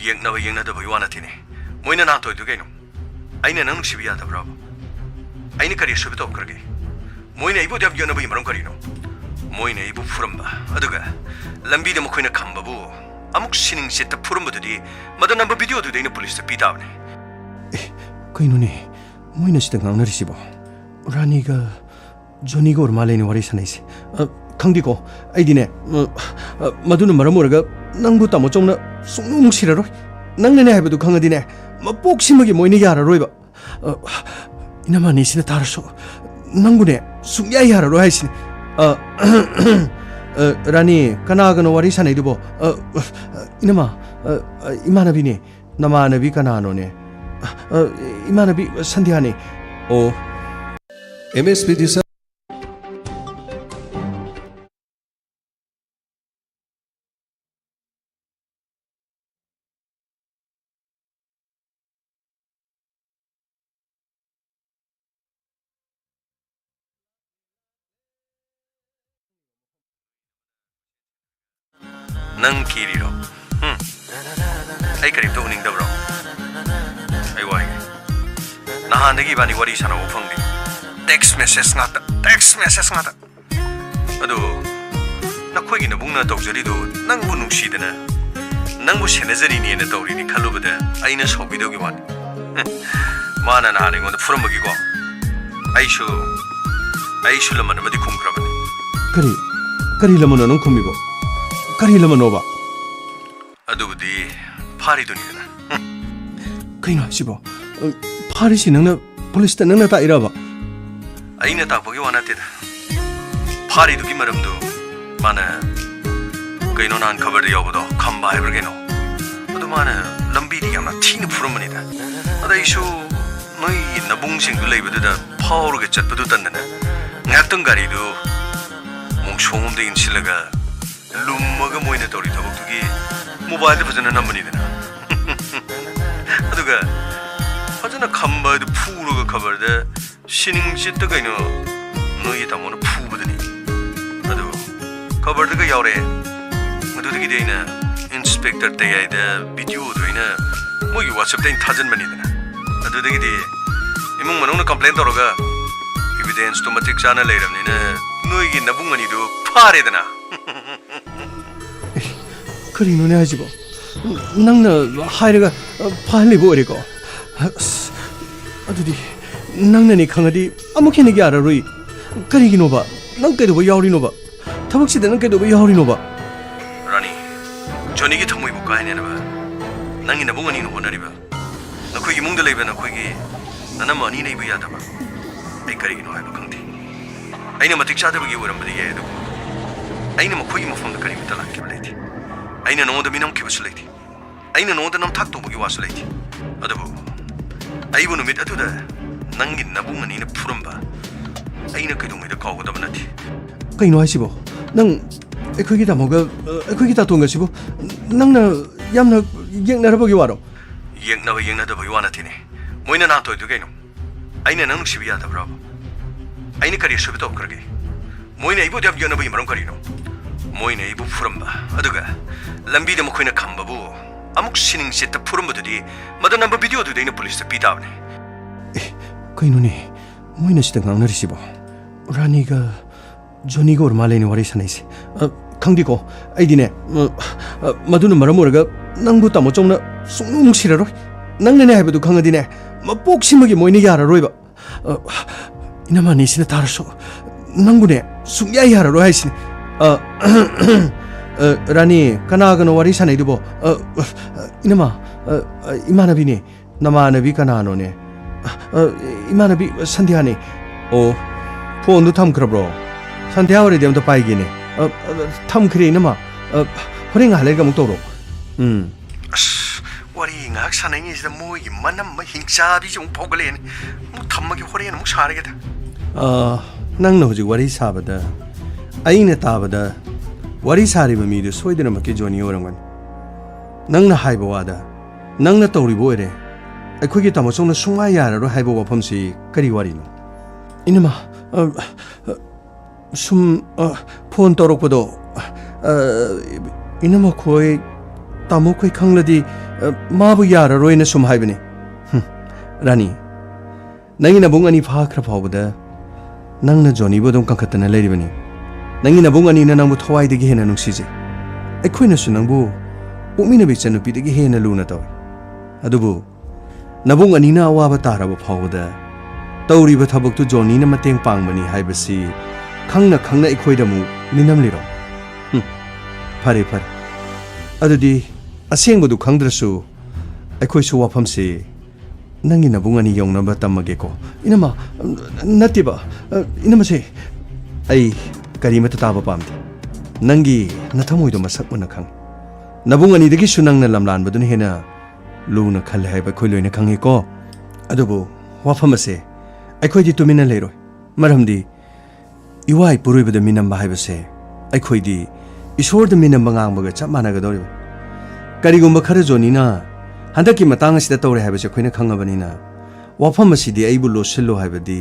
ꯌꯦꯛꯅꯕ ꯌꯦꯛꯅꯗꯕꯒꯤ ꯋꯥ ꯅꯠꯇꯦꯅꯦ ꯃꯣꯏꯅ ꯅꯥꯟꯊꯣꯏꯗꯨ ꯀꯩꯅꯣ ꯑꯩꯅ ꯅꯪ ꯅꯨꯡꯁꯤꯕ ꯌꯥꯗꯕ꯭ꯔꯥꯕ ꯑꯩꯅ ꯀꯔꯤ ꯑꯁꯣꯏꯕ ꯇꯧꯈ꯭ꯔꯒꯦ ꯃꯣꯏꯅ ꯑꯩꯕꯨ ꯌꯥꯝ ꯌꯦꯛꯅꯕꯒꯤ ꯃꯔꯝ ꯀꯔꯤꯅꯣ ꯃꯣꯏꯅ ꯑꯩꯕꯨ ꯐꯨꯔꯝꯕ ꯑꯗꯨꯒ ꯂꯝꯕꯤꯗ ꯃꯈꯣꯏꯅ ꯈꯝꯕꯕꯨ ꯑꯃꯨꯛ ꯁꯤꯅꯤꯡ ꯁꯤꯠꯇ ꯐꯨꯔꯝꯕꯗꯨꯗꯤ ꯃꯗꯨ ꯅꯝꯕ ꯚꯤꯗꯤꯑꯣꯗꯨꯗꯤ ꯑꯩꯅ ꯄꯨꯂꯤꯁꯇ ꯄꯤ ꯇꯥꯕꯅꯦ ꯀꯩꯅꯣꯅꯦ ꯃꯣꯏꯅ ꯁꯤꯗ ꯉꯥꯡꯅꯔꯤꯁꯤꯕꯣ ꯔꯥꯅꯤꯒ ꯖꯣꯅꯤꯒ ꯑꯣꯏꯔ ꯃꯥꯜꯂꯦꯅꯦ ꯋꯥꯔꯤ ꯁꯥꯟꯅꯩꯁꯦ ꯈꯪꯗꯦꯀꯣ ꯑꯩꯗꯤꯅꯦ ꯃꯗꯨꯅ ꯃꯔꯝ ꯑꯣꯏꯔꯒ ꯅꯪꯕꯨ ꯇꯥꯃꯣ ꯆꯧꯅ ꯁꯨꯡꯅꯨꯡ ꯅꯨꯡꯁꯤꯔꯔꯣꯏ ꯅꯪꯅꯅꯦ ꯍꯥꯏꯕꯗꯨ ꯈꯪꯉꯗꯤꯅꯦ ꯃꯄꯣꯛꯁꯤꯃꯒꯤ ꯃꯣꯏꯅ ꯌꯥꯔꯔꯣꯏꯕ 이나만이시네 따라서 낭군에 숭야이 하러로 하시네 라니 까나가노 와리사네 두보 이나마 이마나비니 나마나비 까나노네 이마나비 산디하니 오 MSP 디사 ꯅꯪ ꯀꯤꯔꯤꯔꯣ ꯑꯩ ꯀꯔꯤꯝꯇ ꯎꯅꯤꯡꯗꯕ꯭ꯔꯣ ꯑꯩ ꯋꯥꯏꯒꯦ ꯅꯍꯥꯟꯗꯒꯤ ꯏꯕꯥꯅꯤ ꯋꯥꯔꯤ ꯁꯥꯟꯅꯕ ꯐꯪꯗꯦ ꯇꯦꯛꯁ ꯃꯦꯁꯦꯖ ꯉꯥꯛꯇ ꯑꯗꯨ ꯅꯈꯣꯏꯒꯤ ꯅꯕꯨꯡꯅ ꯇꯧꯖꯔꯤꯗꯨ ꯅꯪꯕꯨ ꯅꯨꯡꯁꯤꯗꯅ ꯅꯪꯕꯨ ꯁꯦꯟꯅꯖꯔꯤꯅꯦꯅ ꯇꯧꯔꯤꯅꯤ ꯈꯜꯂꯨꯕꯗ ꯑꯩꯅ ꯁꯥꯎꯕꯤꯗꯧꯒꯤ ꯋꯥꯅꯤ ꯃꯥꯅ ꯅꯍꯥꯟ ꯑꯩꯉꯣꯟꯗ ꯐꯨꯔꯝꯕꯒꯤꯀꯣ ꯑꯩꯁꯨ ꯂꯃꯟ ꯑꯃꯗꯤ ꯈꯨꯝꯈ꯭ꯔꯕꯅꯤ ꯀꯔꯤ ꯂꯃꯟꯅꯣ ꯅꯪ ꯈꯨꯝꯃꯤꯕꯣ ꯀꯔꯤ ꯂꯃꯟꯅꯣꯕ ꯑꯗꯨꯕꯨꯗꯤ ꯐꯥꯔꯤꯗꯨꯅꯤꯗꯅ ꯀꯩꯅꯣ ꯍꯥꯏꯁꯤꯕꯣ ꯐꯥꯔꯤꯁꯤ ꯅꯪꯅ ꯄꯨꯂꯤꯁꯇ ꯅꯪꯅ ꯇꯥꯛꯏꯔꯕ ꯑꯩꯅ ꯇꯥꯛꯄꯒꯤ ꯋꯥ ꯅꯠꯇꯦꯗ ꯐꯥꯔꯤꯗꯨꯒꯤ ꯃꯔꯝꯗꯨ ꯃꯥꯅ ꯀꯩꯅꯣ ꯅꯍꯥꯟ ꯈꯕꯔꯗ ꯌꯥꯎꯕꯗꯣ ꯈꯝꯕ ꯍꯥꯏꯕ꯭ꯔꯥ ꯀꯩꯅꯣ ꯑꯗꯨ ꯃꯥꯅ ꯂꯝꯕꯤꯗ ꯌꯥꯝꯅ ꯊꯤꯅ ꯐꯨꯔꯝꯕꯅꯤꯗ ꯑꯗ ꯑꯩꯁꯨ ꯅꯣꯏ ꯅꯕꯨꯡꯁꯤꯡꯗꯨ ꯂꯩꯕꯗꯨꯗ ꯐꯥꯎꯔꯒ ꯆꯠꯄꯗꯨ ꯇꯟꯗꯅ ꯉꯥꯏꯍꯥꯛꯇꯪ ꯒꯥꯔꯤꯗꯨ ꯃꯣꯡꯁꯣꯡ ꯑꯃꯗ ꯏꯟꯁꯤꯜꯂꯒ lummaga moina tori thabaktugi mobile da fajana nambanidana aduga fajana khamba du phuruga khabar da shining chitta kaino noi tamona phubadani adu khabar da yaure madudagi deina inspector tayai da video doina mogi whatsapp da thajan banidana adudagi de imung manung na complain toroga evidence to matik chana leiramnina noi gi nabung ani du pharedana 그리노네 하지고 낭나 하이르가 파할리고 어리고 아두디 낭나니 강아디 아무케네기 알아로이 그리기노바 낭께도 야우리노바 타박시데 낭께도 야우리노바 라니 저니기 터무이고 까이네나바 낭이 나봉아니노 호나리바 너코기 몽들레이바 너코기 나나 머니 네이브 야다바 아이 그리기노 하이바 강디 아이나 마틱 차다버기 오람바디 예도 아이나 뭐코기 모폼도 그리미다 락키블레티 아이는 너무도 미남키부스 레이티 아이는 너무도 남탁 도보기 와스 레이티 어더부 아이부는 밑 아두다 낭긴 나붕은 이는 푸른바 아이는 그 동네도 가고다만 나티 그이노 하시보 낭 거기다 뭐가 거기다 돈 것이고 낭나 얌나 얘나라 보기 와로 얘나다 보기 와나티네 뭐이나 나토 두게노 아이는 낭 시비야다 브라보 아이는 거리 수비도 그러게 뭐이나 이보 잡 연어 보기 말은 거리노 뭐이나 이보 푸른바 어더가 lambi da mukhoina khambabu amuk sining sita phurumbududi madan number video du deina police pi daune kainuni Moina सिदा ngangnarisibo Rani ga Johnny ga urmale ni wari sanaisi khangdi ko aidine maduna maramuraga nangbu tamo chongna sungnung siraroi nangna ne haibadu khangadine mapoksimagi moini yararoi ba inama ni sina taraso nangbu ne sungya yararoi haisini Rani kana gano wari sanai dubo inama imanabi ne namanabi kana no ne imanabi sandhya ne o phone du tham krabro sandhya wari dem to pai gi ne tham khri inama horing hale ga muk toro wari ngak sanai ni da moi gi manam ma hingsa bi jung phogale ne muk thammagi horing muk sare ga da nang no ji wari sabada aina tabada wari sari ba mi de soidena ma ke Johnny orangan nang na haiba wada nang na tori boire akhoi gi tamo song na sunga yara ro haiba wafam si kari wari no inama sum phone torok podo inama khoi tamo khoi khangladi ma bu yara ro ina sum haibani Rani nangi na bung ani pha khra phawda nang na Johnny bo dong kankhatana leiribani nangi na bung ani na nang bu thawai de gi hena nungsije akhoi na su nang bu pumina bi chanu pi de gi hena lu na taw adubu nabung ani na awa ba tara ba phawda tawri ba thabak tu Johnny na mateng pangmani haibasi khangna akhoi da mu ninam liro phare adudi aseng bu du khangdrasu akhoi su wafam si nangi na bung ani yong na ba tamage ko inama natiba inama se ai kari mata taba pamde nangi nathamoi do masak mana khang nabung ani degi sunang na lamlan badun hena luna khal hai ba khoi loina khangi ko adubu wafam ase akhoi di tumina leiroi maramdi iwai puroi bada minam ba hai ba se akhoi di isor da minam bangang baga chap mana ga dori kari gumba khara Johnny na handaki matang asida tawre hai ba se khoina khangabani na wafam ase di aibu lo selo hai ba di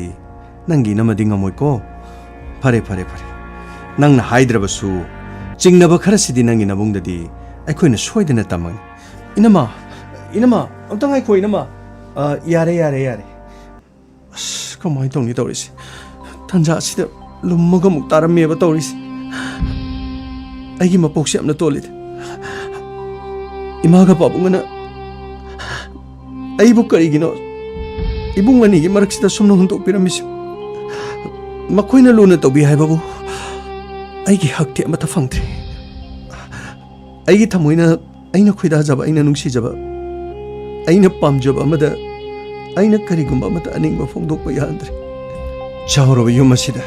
nangi namadi ngamoi ko phare nang na haidrabasu chingnaba khara sidi nangi nabungdadi aikoina soidana tamang inama amtang ai khoi inama yare kamai tongni tawrisi tanja sida lummaga muktaram meba tawrisi aigi mapoksi amna tolid imaga babungana aibu karigino ibungani gi maraksida sumna huntok piramisi makoina luna tobi hai babu aigi hakti amata fangtre aigi thamoina aina khoida jaba aina nungsi jaba aina pamjaba amada aina karigumba amata aningba phongdokpa yandre chawroba yumasida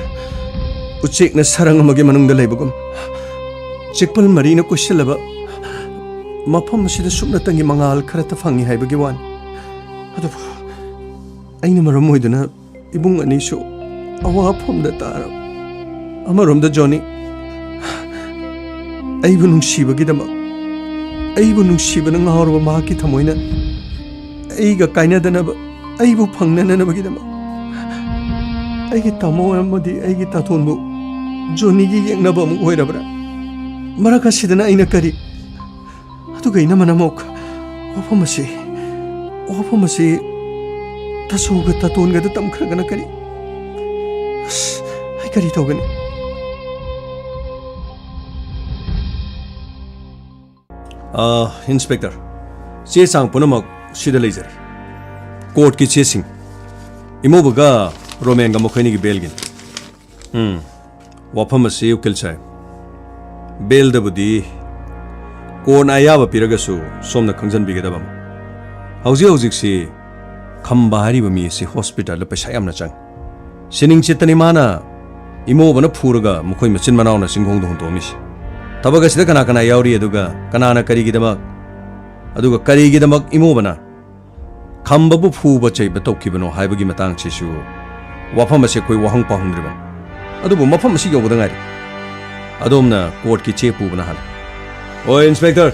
uchekna sarang amage manungda leibagum chekpal marina kosilaba mafam asida sumna tangi mangal kharata fangi haibagi wan adu aina maramoidana ibung ani so awa phomda tara amarom da Johnny aibu nungsiba gidama aibu nungsiba na ngahorba mahaki thamoina aiga kaina dana ba aibu phangnana na bagidama aigi tamo amadi aigi tathonbu Johnny gi yengna ba mu hoirabra maraka sidana aina kari atu gaina manamok wafamasi tasuga tatonga da tamkhagana kari ai kari togani Inspector che sang punamak sida leizari court ki chasing imobaga romen ga mokhani gi belgin wafam ase ukil chai bel da budi kon ayaba piragasu somna khangjan bigedabam hauji si khamba hari ba mi si hospital la paisa yamna chang sining chitani mana imobana phuraga mokhoi machin manau na singhong dong to mis tabaga sida kana yauri aduga kana kari gidamak aduga kari gidamak imobana khamba bu phu ba chei ba tokkibano haibagi matang chisu wafam ase koi wahang pa hundriba adubu mafam si yobada ngai adomna court ki che pu bana hal oi inspector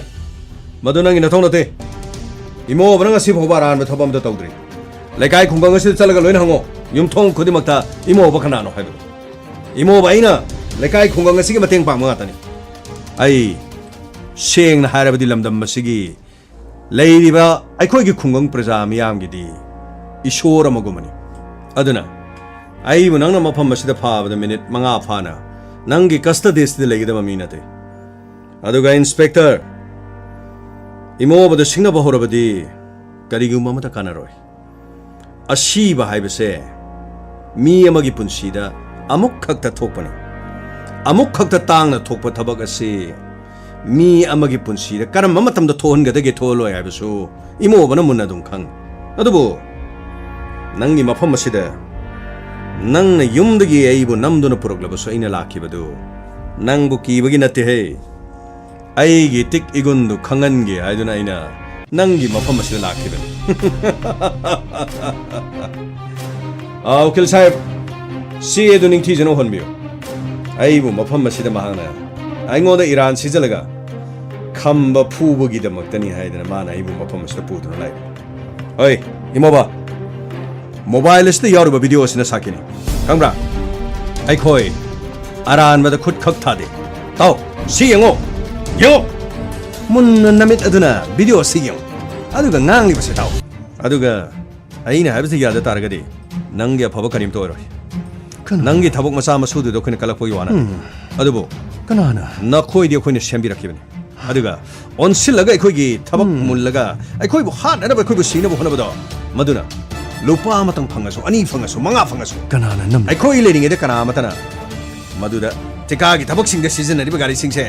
madunang ina thong nate imo bana si bhoba ran ba thobam da tawdri lekai khungang si chalaga loina hango yum thong khodimakta imo ba khana no haibu imo ba ina lekai khungang si gi mateng pa ma tani ai seng na harabadi lamdam masigi leiriba aikhoi gi khungang praja miyam gi di ishora magumani aduna ꯑꯩꯕꯨ ꯅꯪꯅ ꯃꯐꯝ ꯑꯁꯤꯗ ꯐꯥꯕꯗ minute 5 ꯐꯥꯅ ꯅꯪꯒꯤ ꯀꯁꯇꯗꯤꯁꯤꯗ ꯂꯩꯒꯗꯕ ꯃꯤ ꯅꯠꯇꯦ ꯑꯗꯨꯒ ꯏꯟꯁꯄꯦꯛꯇꯔ ꯏꯃꯣꯕꯗ ꯁꯤꯡꯅꯕ ꯍꯧꯔꯕꯗꯤ ꯀꯔꯤꯒꯨꯝꯕ ꯑꯃꯠꯇ ꯀꯥꯟꯅꯔꯣꯏ ꯑꯁꯤꯕ ꯍꯥꯏꯕꯁꯦ ꯃꯤ ꯑꯃꯒꯤ ꯄꯨꯟꯁꯤꯗ ꯑꯃꯨꯛ ꯈꯛꯇ ꯊꯣꯛꯄꯅꯤ ꯑꯃꯨꯛ ꯈꯛꯇ ꯇꯥꯡꯅ ꯊꯣꯛꯄ ꯊꯕꯛ ꯑꯁꯤ ꯃꯤ ꯑꯃꯒꯤ ꯄꯨꯟꯁꯤꯗ ꯀꯔꯝꯕ ꯃꯇꯝꯗ ꯊꯣꯛꯍꯟꯒꯗꯒꯦ ꯊꯣꯛꯍꯜꯂꯣꯏ ꯍꯥꯏꯕꯁꯨ ꯏꯃꯣꯕꯅ ꯃꯨꯟꯅ ꯑꯗꯨꯝ ꯈꯪꯏ ꯑꯗꯨꯕꯨ ꯅꯪꯒꯤ ꯃꯐꯝ ꯑꯁꯤꯗ ꯅꯪꯅ ꯌꯨꯝꯗꯒꯤ ꯑꯩꯕꯨ ꯅꯝꯗꯨꯅ ꯄꯨꯔꯛꯂꯕꯁꯨ ꯑꯩꯅ ꯂꯥꯛꯈꯤꯕꯗꯨ ꯅꯪꯕꯨ ꯀꯤꯕꯒꯤ ꯅꯠꯇꯦꯍꯦ ꯑꯩꯒꯤ ꯇꯤꯛ 이군도 ꯈꯪꯍꯟꯒꯦ ꯍꯥꯏꯗꯨꯅ ꯑꯩꯅ ꯅꯪꯒꯤ ꯃꯐꯝ ꯑꯁꯤꯗ ꯂꯥꯛꯈꯤꯕꯅꯤ ꯎꯀꯤꯜ ꯁꯥꯍꯦꯕ ꯁꯤ ꯑꯗꯨ ꯅꯤꯡꯊꯤꯖꯅ ꯎꯍꯟꯕꯤꯌꯨ ꯑꯩꯕꯨ ꯃꯐꯝ ꯑꯁꯤꯗ ꯃꯍꯥꯛꯅ ꯑꯩꯉꯣꯟꯗ ꯏꯔꯥꯟ ꯁꯤꯖꯜꯂꯒ ꯈꯝꯕ ꯐꯨꯕꯒꯤꯗꯃꯛꯇꯅꯤ ꯍꯥꯏꯗꯅ ꯃꯥꯅ ꯑꯩꯕꯨ ꯃꯐꯝ ꯑꯁꯤꯗ ꯄꯨꯗꯨꯅ ꯂꯥꯛꯏ ꯍꯣꯏ ꯏꯃꯣꯕ मोबाइल असिदा यारुबा वीडियो असिना साकिनी खंब्रा अखोई अरानबदा खुद खक थादे ताओ सी यंगो यो मुन्न नमित अदुना वीडियो सी यंग अदुगा ngang लिबसे ताओ अदुगा अइना हाबसे यादा तारगदि नंगे अफबा करीम तोरoi नंगे थबक मसा मसुदुदो खने कलकपो याना अदुबो कनाना नखोइदि खोइने सेम्बिरखिबनि अदुगा ओनसिलगा अखोइगी थबक मुल्लगा अखोइबो हाननबा अखोइबो सिनबो होनबदो मदुना lupa amatang phangasu ani phangasu manga phangasu kanana nam akhoi lening ede kana amatana maduda tika gi thabak sing de season ari gari sing se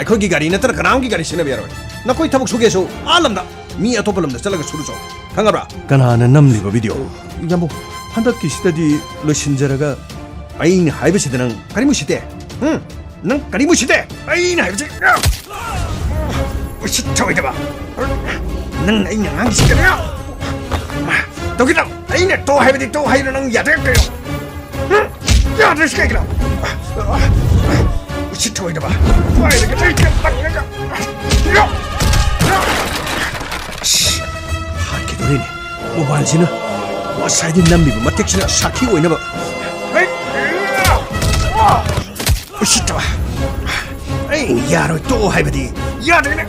akhoi gi gari natar kanam gi gari sina biaroi na koi thabak suge so alamda mi atopalam da chalaga suru so khangabra kanana nam liba video yambo handak ki study losinjaraga ain haibese nang kari musite nang kari musite ain haibese usit thoi da ba nang ain nang sikana Toki lang, ayun na, to hayo dito, hayo na nang yate kayo. Yate kayo lang. Usit tayo na ba? Ay, nagkatay ka. Haki do rin eh. Mobile sina. Wasay din nambi ba? Matik sina, saki oy na ba? Usit tayo ba? Ay, yaro, to hayo di. Yate ka na.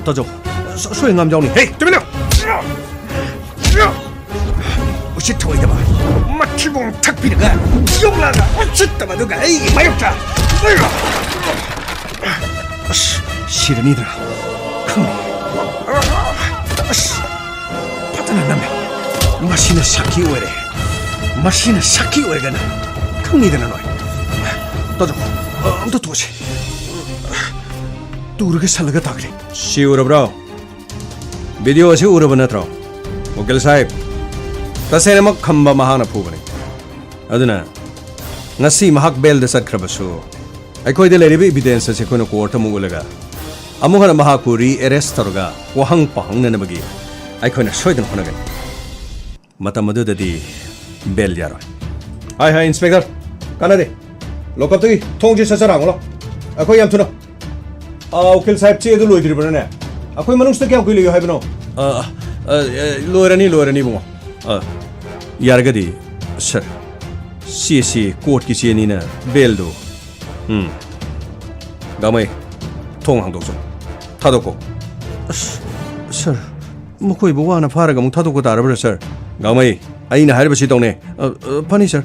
Tajo, suy ngam jaw ni. Hey, tumi na! usit toy da ba makibong takpinaga yonglaga usit da ba duga ay mayokta 시르니들아 patana name masina saki oere gana khangni dana noi tojo amta toshi turge salaga takri shiura bro video asi uraba natro ukil sahib tasena khamba mahana phubani aduna ngasi mahak bel da satkhrabasu aikoi de leribi evidence se kono court mugulaga amuhana mahapuri arrest torga wahang pahang na bagi aikoi na soidan honagan matamadu dadi bel yaro hai inspector kana de lokap tu thongji sasara ngolo akoi yam thuna ukil sahib che du loidri bana ne akoi manung sta kyam koi liyo hai bano loirani bungo yargadi sir CC court ki cheni na bel do gamai thong hang dokso thadoko sir mukoi bo wana pharaga muk thadoko tarabra sir gamai aina harba si tone pani sir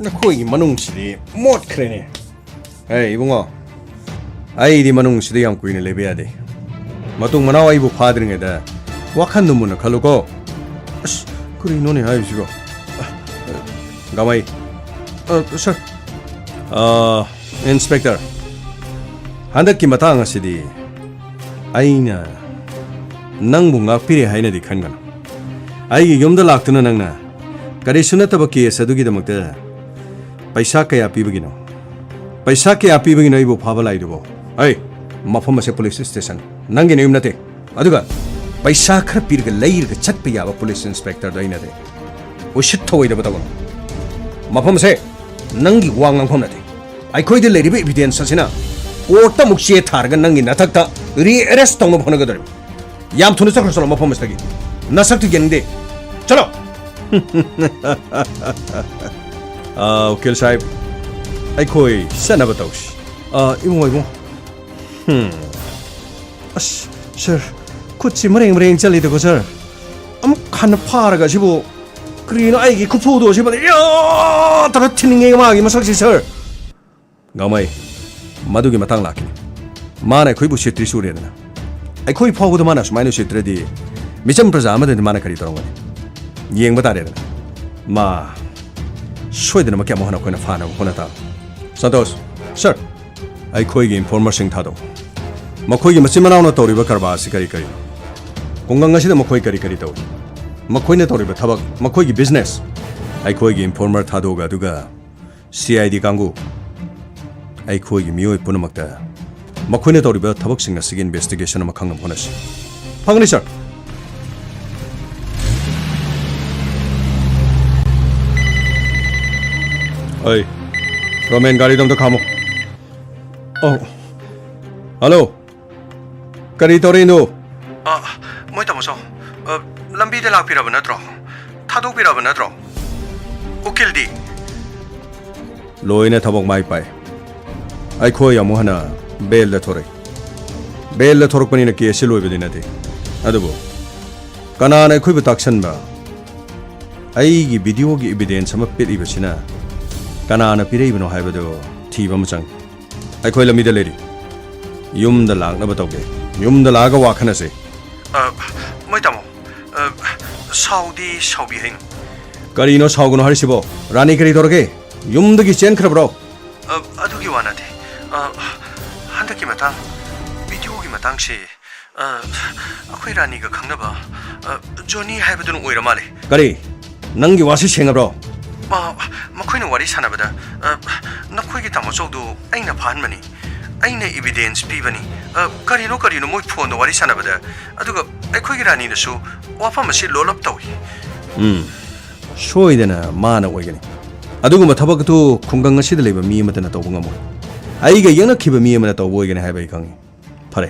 na khoi manung si mot khrene hey bungo ai di manung si yam kuine lebe ade matung manaw ai bu phadring eda wakhan nu mun khaluko as kuri no ne hai sigo gamai sir inspector handak ki matang asidi aina nang bu ngak pire haina di khangan ai gi yom da laktuna nang na kare sunata ba case adu gi damakta paisa kaya pibagino paisa kaya pibagino ibu phabalai dubo ai mafam ase police station nangi neum nate aduga paisa khar pirga leirga chatpa yaba police inspector daina de ushit thoi da batago mafam se nangi wangang pham nate ai khoi de leiribe evidence asina court ta mukche tharga nangi nathakta re arrest tong phona gadar yam thunu sakra solo mafam stagi nasak tu gende chalo ukil sahib ai khoi sana bataush imoi mo as sir ꯈꯨꯠꯁꯤ ꯃꯔꯦꯡ ꯆꯠꯂꯤꯗꯀꯣ sir ꯑꯃꯨꯛ ꯍꯟꯅ ꯐꯥꯔꯒ ꯁꯤꯕꯨ ꯀꯔꯤꯅꯣ ꯑꯩꯒꯤ ꯈꯨꯐꯨꯗꯣ ꯁꯤꯕꯨ ꯇꯧꯔ ꯊꯤꯟꯅꯤꯡꯉꯦ ꯃꯥꯒꯤ ꯃꯁꯛꯁꯤ ꯁꯔ ꯒꯥꯎꯃꯩ ꯃꯗꯨꯒꯤ ꯃꯇꯥꯡ ꯂꯥꯛꯈꯤꯅꯤ ꯃꯥꯅ ꯑꯩꯈꯣꯏꯕꯨ ꯁꯤꯠꯇ꯭ꯔꯤ ꯁꯨꯔꯦꯗꯅ ꯑꯩꯈꯣꯏ ꯐꯥꯎꯕꯗ ꯃꯥꯅ ꯁꯨꯃꯥꯏꯅ ꯁꯤꯠꯇ꯭ꯔꯗꯤ ꯃꯤꯆꯝ ꯄ꯭ꯔꯖꯥ ꯑꯃꯗꯗꯤ ꯃꯥꯅ ꯀꯔꯤ ꯇꯧꯔꯝꯒꯅꯤ ꯌꯦꯡꯕ ꯇꯥꯔꯦꯗꯅ ꯃꯥ ꯁꯣꯏꯗꯅꯃꯛꯀꯤ ꯑꯃꯨꯛ ꯍꯟꯅ ꯑꯩꯈꯣꯏꯅ ꯐꯥꯅꯕ ꯍꯣꯠꯅ ꯇꯥꯕ ꯁꯟꯇꯣꯁ ꯁꯔ ꯑꯩꯈꯣꯏꯒꯤ ꯏꯟꯐꯣꯔꯃꯔꯁꯤꯡ ꯊꯥꯗꯣꯛ ꯃꯈꯣꯏꯒꯤ ꯃꯆꯤꯟ ꯃꯅꯥꯎꯅ ꯇꯧꯔꯤꯕ ꯀꯔꯕꯥꯔ ꯑꯁꯤ ꯀꯔꯤ ꯀꯔꯤ ꯈꯨꯡꯒꯪ ꯑꯁꯤꯗ ꯃꯈꯣꯏ ꯀꯔꯤ ꯀꯔꯤ ꯇꯧꯏ ꯃꯈꯣꯏꯅ ꯇꯧꯔꯤꯕ ꯊꯕꯛ ꯃꯈꯣꯏꯒꯤ ꯕꯤꯖꯤꯅꯦꯁ ꯑꯩꯈꯣꯏꯒꯤ ꯏꯟꯐꯣꯔꯃꯔ ꯊꯥꯗꯣꯛꯑꯒ ꯑꯗꯨꯒ CID ꯀꯥꯡꯕꯨ ꯑꯩꯈꯣꯏꯒꯤ ꯃꯤꯑꯣꯏ ꯄꯨꯝꯅꯃꯛꯇ ꯃꯈꯣꯏꯅ ꯇꯧꯔꯤꯕ ꯊꯕꯛꯁꯤꯡ ꯑꯁꯤꯒꯤ ꯏꯟꯚꯦꯁꯇꯤꯒꯦꯁꯟ ꯑꯃ ꯈꯪꯅꯕ ꯍꯣꯠꯅꯁꯤ ꯐꯪꯒꯅꯤ ꯁꯔ ꯑꯩ ꯒꯣꯔꯃꯦꯟ ꯒꯥꯔꯤꯗꯣ ꯑꯝꯇ ꯈꯥꯝꯃꯣ ꯑꯣ ꯍꯜꯂꯣ ꯀꯔꯤ ꯇꯧꯔꯤꯅꯣ ꯃꯣꯏ ꯇꯥꯃꯣꯆꯧ ꯂꯝꯕꯤꯗ ꯂꯥꯛꯄꯤꯔꯕ ꯅꯠꯇ꯭ꯔꯣ ꯊꯥꯗꯣꯛꯄꯤꯔꯕ ꯅꯠꯇ꯭ꯔꯣ ꯎꯀꯤꯜꯗꯤ ꯂꯣꯏꯅ ꯊꯕꯛ ꯃꯥꯏ ꯄꯥꯏ ꯑꯩꯈꯣꯏ ꯑꯃꯨꯛ ꯍꯟꯅ ꯕꯦꯜꯗ ꯊꯣꯔꯛꯏ ꯕꯦꯜꯗ ꯊꯣꯔꯛꯄꯅꯤꯅ ꯀꯦꯁꯁꯤ ꯂꯣꯏꯕꯗꯤ ꯅꯠꯇꯦ ꯑꯗꯨꯕꯨ ꯀꯅꯥꯅ ꯑꯩꯈꯣꯏꯕꯨ ꯇꯥꯛꯁꯟꯕ ꯑꯩꯒꯤ ꯚꯤꯗꯤꯑꯣꯒꯤ ꯏꯕꯤꯗꯦꯟꯁ ꯑꯃ ꯄꯤꯔꯛꯏꯕꯁꯤꯅ ꯀꯅꯥꯅ ꯄꯤꯔꯛꯏꯕꯅꯣ ꯍꯥꯏꯕꯗꯨ ꯊꯤꯕ ꯑꯃ ꯆꯪꯏ ꯑꯩꯈꯣꯏ ꯂꯝꯕꯤꯗ ꯂꯩꯔꯤ ꯌꯨꯝꯗ ꯂꯥꯛꯅꯕ ꯇꯧꯒꯦ ꯌꯨꯝꯗ ꯂꯥꯛꯑꯒ ꯋꯥ ꯈꯟꯅꯁꯦ ꯃꯣꯏ ꯇꯥꯃꯣ ꯁꯥꯎꯗꯤ ꯁꯥꯎꯕꯤ ꯍꯩꯅꯨ ꯀꯔꯤꯅꯣ ꯁꯥꯎꯒꯅꯣ ꯍꯥꯏꯔꯤꯁꯤꯕꯣ ꯔꯥꯅꯤ ꯀꯔꯤ ꯇꯧꯔꯒꯦ ꯌꯨꯝꯗꯒꯤ ꯆꯦꯟꯈ꯭ꯔꯕ꯭ꯔꯣ ꯑꯗꯨꯒꯤ ꯋꯥ ꯅꯠꯇꯦ ꯍꯟꯗꯛꯀꯤ ꯃꯇꯥꯡ ꯚꯤꯗꯤꯑꯣꯒꯤ ꯃꯇꯥꯡꯁꯤ ꯑꯩꯈꯣꯏ ꯔꯥꯅꯤꯒ ꯈꯪꯅꯕ ꯖꯣꯅꯤ ꯍꯥꯏꯕꯗꯨꯅ ꯑꯣꯏꯔ ꯃꯥꯜꯂꯦ ꯀꯔꯤ ꯅꯪꯒꯤ ꯋꯥꯁꯤ ꯁꯦꯡꯉꯕ꯭ꯔꯣ ꯃꯈꯣꯏꯅ ꯋꯥꯔꯤ ꯁꯥꯟꯅꯕꯗ ꯅꯈꯣꯏꯒꯤ ꯇꯥꯃꯣꯆꯧꯗꯨ ꯑꯩꯅ ꯐahꯟꯕꯅꯤ ꯑꯩꯅ ꯏꯕꯤꯗꯦꯟꯁ ꯄꯤꯕꯅꯤ ꯀꯔꯤꯅꯣ ꯃꯣꯏ ꯐꯣꯟꯗ ꯋꯥꯔꯤ ꯁꯥꯟꯅꯕꯗ ꯑꯗꯨꯒ ꯑꯩꯈꯣꯏꯒꯤ ꯔꯥꯅꯤꯅꯁꯨ ꯋꯥꯐꯝ ꯑꯁꯤ ꯂꯣꯜꯂꯞ ꯇꯧꯏ ꯁꯣꯏꯗꯅ ꯃꯥꯅ ꯑꯣꯏꯒꯅꯤ ꯑꯗꯨꯒꯨꯝꯕ ꯊꯕꯛ ꯑꯗꯨ ꯈꯨꯡꯒꯪ ꯑꯁꯤꯗ ꯂꯩꯕ ꯃꯤ ꯑꯃꯠꯇꯅ ꯇꯧꯕ ꯉꯝꯃꯣꯏ ꯑꯩꯒ ꯌꯦꯡꯅꯈꯤꯕ ꯃꯤ ꯑꯃꯅ ꯇꯧꯕ ꯑꯣꯏꯒꯅꯤ ꯍꯥꯏꯕ ꯑꯩ ꯈꯪꯉꯤ ꯐꯔꯦ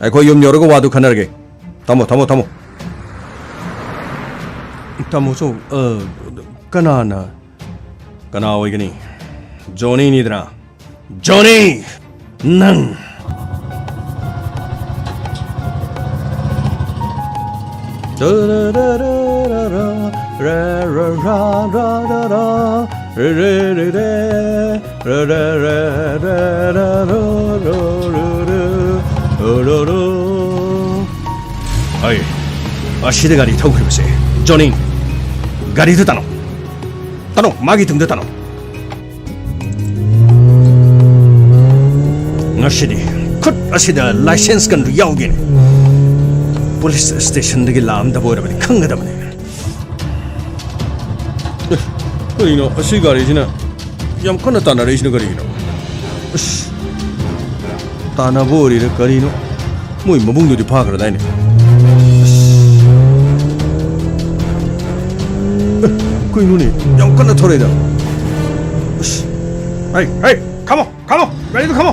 ꯑꯩꯈꯣꯏ ꯌꯨꯝ ꯌꯧꯔꯒ ꯋꯥꯗꯨ ꯈꯟꯅꯔꯒꯦ ꯊꯝꯃꯣ ꯇꯥꯃꯣꯆꯧ ꯀꯅꯥ ꯑꯣꯏꯒꯅꯤ ꯖꯣꯅꯤꯅꯤꯗꯅ ꯖꯣꯅꯤ ꯅꯪ ꯑꯩ ꯑꯁꯤꯗ ꯒꯥꯔꯤ ꯊꯧꯈ꯭ꯔꯤꯕꯁꯦ ꯖꯣꯅꯤ ꯒꯥꯔꯤꯗꯨ ꯇꯥꯅꯣ ꯃꯥꯒꯤ ꯇꯨꯡꯗ ꯇꯥꯅꯣ ꯉꯁꯤꯗꯤ ꯈꯨꯠ ꯑꯁꯤꯗ ꯂꯥꯏꯁꯦꯟꯁ ꯀꯟꯗꯨ ꯌꯥꯎꯒꯦꯅꯦ ꯄꯨꯂꯤꯁ ꯁ꯭ꯇꯦꯁꯟꯗꯒꯤ ꯂꯥꯛꯑꯝꯗꯕ ꯑꯣꯏꯔꯕꯗꯤ ꯈꯪꯒꯗꯕꯅꯦ ꯀꯔꯤꯅꯣ ꯑꯁꯤ ꯒꯥꯔꯤꯁꯤꯅ ꯌꯥꯝ ꯀꯟꯅ ꯇꯥꯟꯅꯔꯛꯏꯁꯤꯅ ꯀꯔꯤꯒꯤꯅꯣ ꯇꯥꯟꯅꯕ ꯑꯣꯏꯔꯤꯔ ꯀꯔꯤꯅꯣ ꯃꯣꯏ ꯃꯕꯨꯡꯗꯨꯗꯤ ꯐꯥꯈ꯭ꯔꯗꯥꯏꯅꯦ ꯀꯩꯅꯣꯅꯦ ꯌꯥꯝ ꯀꯟꯅ ꯊꯧꯔꯛꯏꯗ ꯈꯥꯃꯣ ꯒꯥꯔꯤꯗꯨ ꯈꯥꯃꯣ